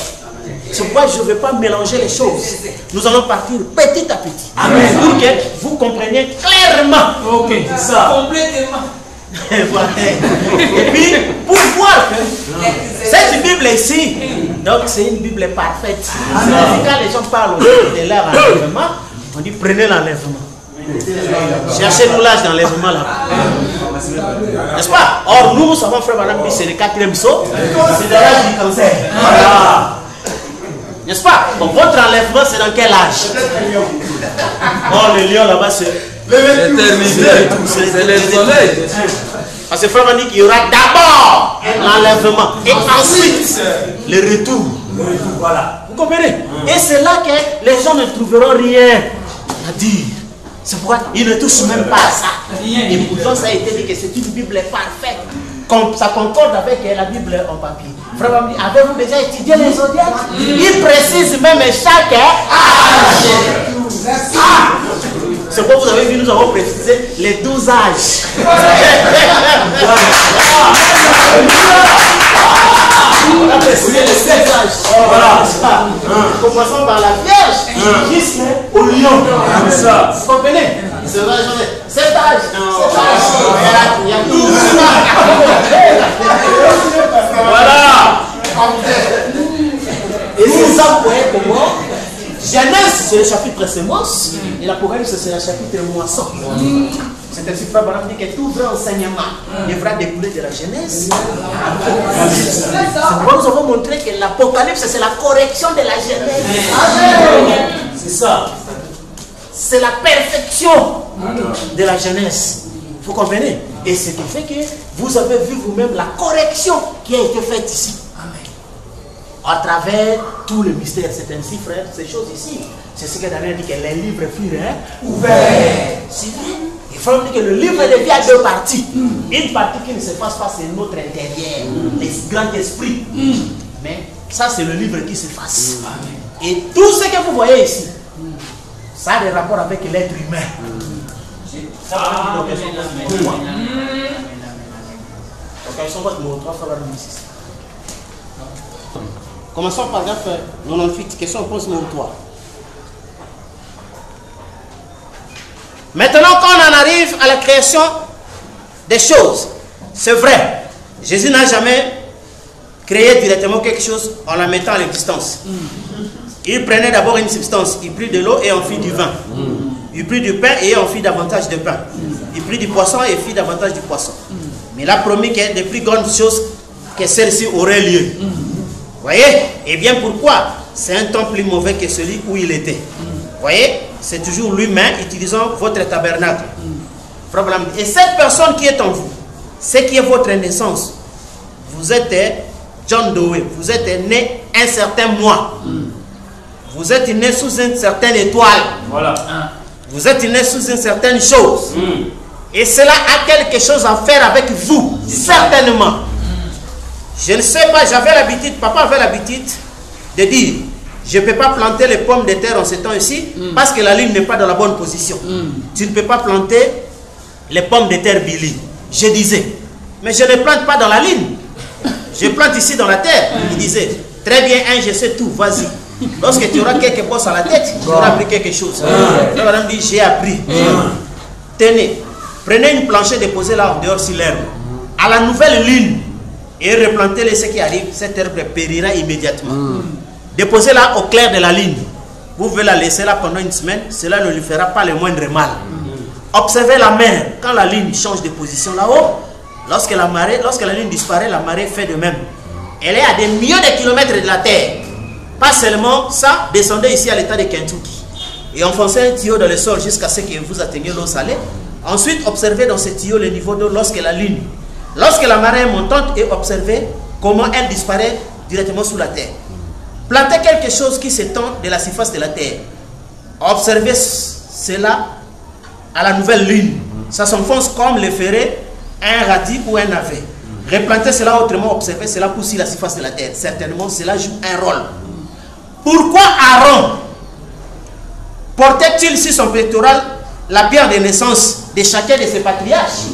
C'est pourquoi je ne vais pas mélanger les choses. Nous allons partir petit à petit. Amen. Pour que vous compreniez clairement. Ok, c'est ça. Complètement. Et voilà. Et puis, pour voir que cette Bible ici, donc c'est une Bible parfaite. Quand les gens parlent de leur enlèvement, on dit prenez l'enlèvement. Cherchez-nous l'âge d'enlèvement là. N'est-ce pas? Or, nous savons, frère Madame, c'est le 4e saut. C'est de l'âge du cancer. N'est-ce pas? Donc, votre enlèvement, c'est dans quel âge? Oh, le lion là-bas, c'est l'éternité. C'est le soleil. Parce que frère m'a dit qu'il y aura d'abord l'enlèvement et ensuite le retour. Voilà. Vous comprenez? Et c'est là que les gens ne trouveront rien à dire. C'est pourquoi ils ne touchent même pas à ça. Et pourtant, ça a été dit que c'est une Bible parfaite. Ça concorde avec la Bible en papier. Frère m'a dit, avez-vous déjà étudié les zodiaques? Il précise même chaque âge. C'est pourquoi vous avez vu, nous avons précisé les 12 âges. On a précisé les 16 âges. Voilà. Commençons par la Vierge jusqu'au lion. Vous comprenez? C'est vrai, cet âge. Il y a 12 Voilà. Et c'est ça, vous voyez comment Genèse, c'est le chapitre sémence, et l'Apocalypse, c'est le chapitre moisson. C'est ainsi que Frère Branham dit que tout vrai enseignement devra découler de la Genèse. C'est pourquoi nous avons montré que l'Apocalypse, c'est la correction de la Genèse. C'est ça. C'est la perfection de la Genèse. Vous comprenez? Et ce qui fait que vous avez vu vous-même la correction qui a été faite ici. À travers tout le mystère. C'est ainsi, frère, ces choses ici. C'est ce que Daniel dit que les livres furent ouverts. C'est vrai. Il faut dire que le livre de vie a 2 parties. Une partie qui ne se passe pas, c'est notre intérieur, les grands esprits. Mais ça, c'est le livre qui s'efface. Et tout ce que vous voyez ici, ça a des rapports avec l'être humain. Commençons par graphe 98, question pose numéro 3. Maintenant, quand on en arrive à la création des choses, c'est vrai, Jésus n'a jamais créé directement quelque chose en la mettant à l'existence. Il prenait d'abord une substance, il prit de l'eau et en fit du vin. Il prit du pain et en fit davantage de pain. Il prit du poisson et fit davantage du poisson. Mais il a promis que de plus grandes choses que celle-ci auraient lieu. Voyez? Et bien pourquoi? C'est un temps plus mauvais que celui où il était. Voyez? C'est toujours l'humain utilisant votre tabernacle. Et cette personne qui est en vous, ce qui est votre naissance, vous êtes John Doe, vous êtes né un certain mois. Vous êtes né sous une certaine étoile. Voilà. Vous êtes né sous une certaine chose. Et cela a quelque chose à faire avec vous, certainement. Je ne sais pas, j'avais l'habitude, papa avait l'habitude de dire, je ne peux pas planter les pommes de terre en ce temps ici, parce que la ligne n'est pas dans la bonne position. Tu ne peux pas planter les pommes de terre Billy. Je disais, mais je ne plante pas dans la ligne. Je plante ici dans la terre. Il disait, très bien, je sais tout, vas-y. Lorsque tu auras quelques bosses à la tête, tu auras appris quelque chose. Madame dit, j'ai appris. Tenez, prenez une planchette, déposez-la en dehors sur l'herbe. À la nouvelle ligne, et replantez-les, ce qui arrive, cette herbe périra immédiatement. Déposez-la au clair de la ligne. Vous pouvez la laisser là pendant une semaine, cela ne lui fera pas le moindre mal. Observez la mer, quand la ligne change de position là-haut, lorsque la ligne disparaît, la marée fait de même. Elle est à des millions de kilomètres de la terre. Pas seulement ça, descendez ici à l'état de Kentucky et enfoncez un tuyau dans le sol jusqu'à ce que vous atteigniez l'eau salée. Ensuite, observez dans ce tuyau le niveau d'eau lorsque la marée est montante, et observez comment elle disparaît directement sous la terre. Plantez quelque chose qui s'étend de la surface de la terre. Observez cela à la nouvelle lune. Ça s'enfonce comme le ferait un radis ou un navet. Replantez cela autrement, observez cela pousse sur la surface de la terre. Certainement, cela joue un rôle. Pourquoi Aaron portait-il sur son pectoral la pierre de naissance de chacun de ses patriarches?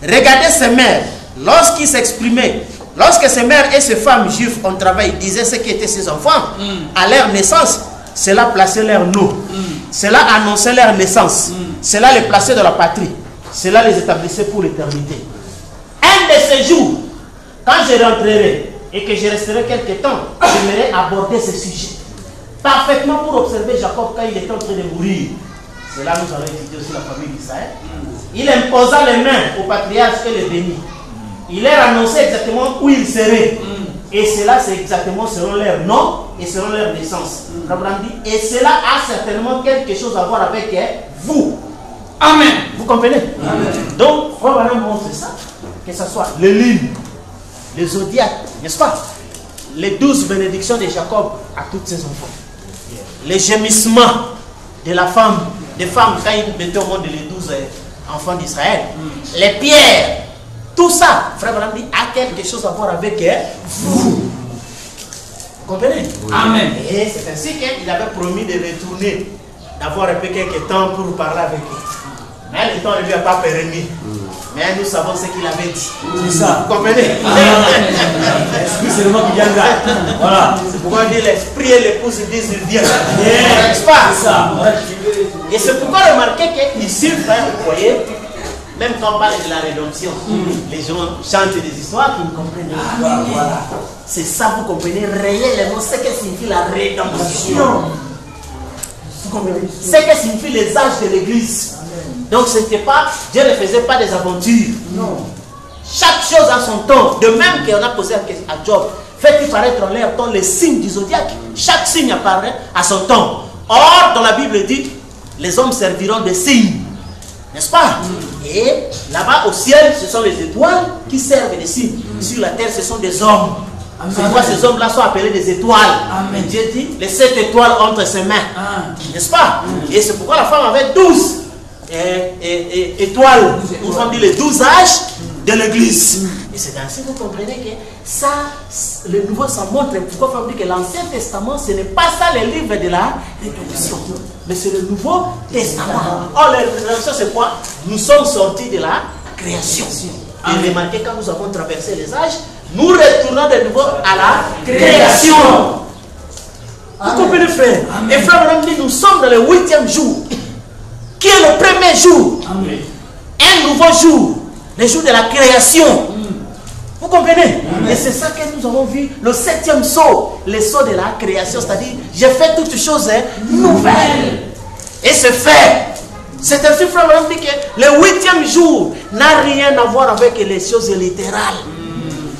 Regardez ses mères, lorsqu'il s'exprimait, lorsque ses mères et ses femmes juives en travail disaient ce qui étaient ses enfants, à leur naissance, cela plaçait leur nom, cela annonçait leur naissance, cela les plaçait dans la patrie, cela les établissait pour l'éternité. Un de ces jours, quand je rentrerai et que je resterai quelque temps, j'aimerais aborder ce sujet parfaitement pour observer Jacob quand il était en train de mourir. C'est là que nous allons étudier aussi la famille d'Israël. Il imposa les mains aux patriarches et les bénit. Il leur annonçait exactement où ils seraient. Et cela, c'est exactement selon leur nom et selon leur naissance. Et cela a certainement quelque chose à voir avec vous. Amen. Vous comprenez? Amen. Donc, Frère Branham montre ça. Que ce soit les lignes, les zodiacs, n'est-ce pas? Les 12 bénédictions de Jacob à tous ses enfants. Les gémissements de la femme, des femmes quand ils mettaient au monde les 12 enfants d'Israël. Les pierres, tout ça, Frère Branham dit, a quelque chose à voir avec vous. Vous comprenez? Oui. Amen. Et c'est ainsi qu'il avait promis de retourner, d'avoir un peu quelques temps pour parler avec eux. Mais le temps ne lui a pas permis. Mais nous savons ce qu'il avait dit. C'est ça. Vous comprenez? L'esprit, c'est le mot qui vient là. Voilà. C'est pourquoi on dit l'esprit et l'épouse disent bien. N'est-ce pas? C'est ça. Et c'est pourquoi remarquez qu'ici, frère, vous voyez, même quand on parle de la rédemption, les gens chantent des histoires qui ne comprennent pas. Voilà. C'est ça, vous comprenez réellement ce que signifie la rédemption. Vous comprenez? Ce que signifient les âges de l'église. Donc ce n'était pas, Dieu ne faisait pas des aventures. Non. Chaque chose a son temps. De même qu'on a posé à Job, fait-il paraître en l'air temps les signes du zodiaque. Chaque signe apparaît à son temps. Or, dans la Bible dit, les hommes serviront des signes. N'est-ce pas? Et là-bas au ciel, ce sont les étoiles qui servent des signes. Sur la terre, ce sont des hommes. C'est pourquoi ces hommes-là sont appelés des étoiles. Amen. Dieu dit, les 7 étoiles entre ses mains. N'est-ce pas? Et c'est pourquoi la femme avait 12 étoiles. Nous avons dit les 12 âges de l'église. Et c'est ainsi que vous comprenez que ça, le nouveau, ça montre pourquoi on dit que l'Ancien Testament, ce n'est pas ça le livre de la rédemption, mais c'est le Nouveau Testament. Or, la rédemption, c'est quoi? Nous sommes sortis de la création. Et remarquez, quand nous avons traversé les âges, nous retournons de nouveau à la création. Vous comprenez, frère? Amen. Et frère, on dit, nous sommes dans le 8e jour, qui est le premier jour. Amen. Un nouveau jour, le jour de la création. Vous comprenez? Amen. Et c'est ça que nous avons vu, le 7e saut, le saut de la création, c'est-à-dire, j'ai fait toutes choses nouvelles. Et c'est fait. C'est ainsi, frère, on dit que le 8e jour n'a rien à voir avec les choses littérales.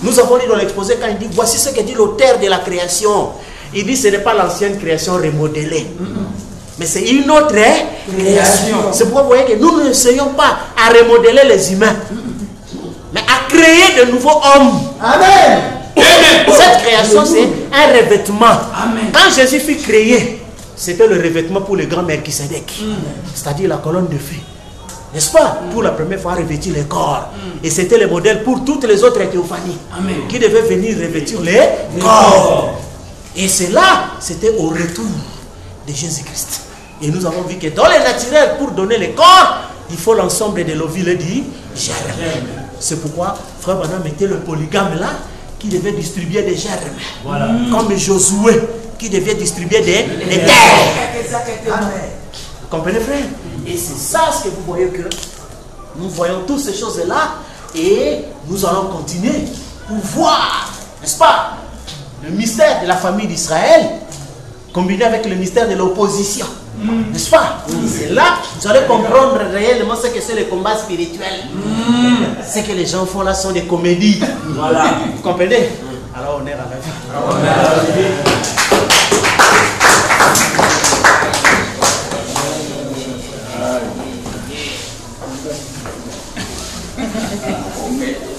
Nous avons dit dans l'exposé quand il dit, voici ce que dit l'auteur de la création. Il dit, ce n'est pas l'ancienne création remodelée. mais c'est une autre création. C'est pourquoi vous voyez que nous n'essayons pas à remodeler les humains, mais à créer de nouveaux hommes. Amen. Cette création, c'est un revêtement. Amen. Quand Jésus fut créé, c'était le revêtement pour le grand Melchisedec, c'est-à-dire la colonne de feu. N'est-ce pas? Pour la première fois, revêtir les corps. Et c'était le modèle pour toutes les autres théophanies qui devaient venir revêtir les corps. Et cela, c'était au retour de Jésus-Christ. Et nous avons vu que dans le naturel, pour donner les corps, il faut l'ensemble de l'ovule du germe. C'est pourquoi Frère Branham mettait le polygame là, qui devait distribuer des germes. Voilà. Comme Josué, qui devait distribuer des terres. Amen. Vous comprenez, frère? Et c'est ça ce que vous voyez que nous voyons toutes ces choses-là et nous allons continuer pour voir, n'est-ce pas, le mystère de la famille d'Israël combiné avec le mystère de l'opposition. N'est-ce pas? C'est là que vous allez comprendre réellement ce que c'est le combat spirituel. Ce que les gens font là sont des comédies. Voilà. Vous comprenez? Alors on est à la vie. Okay.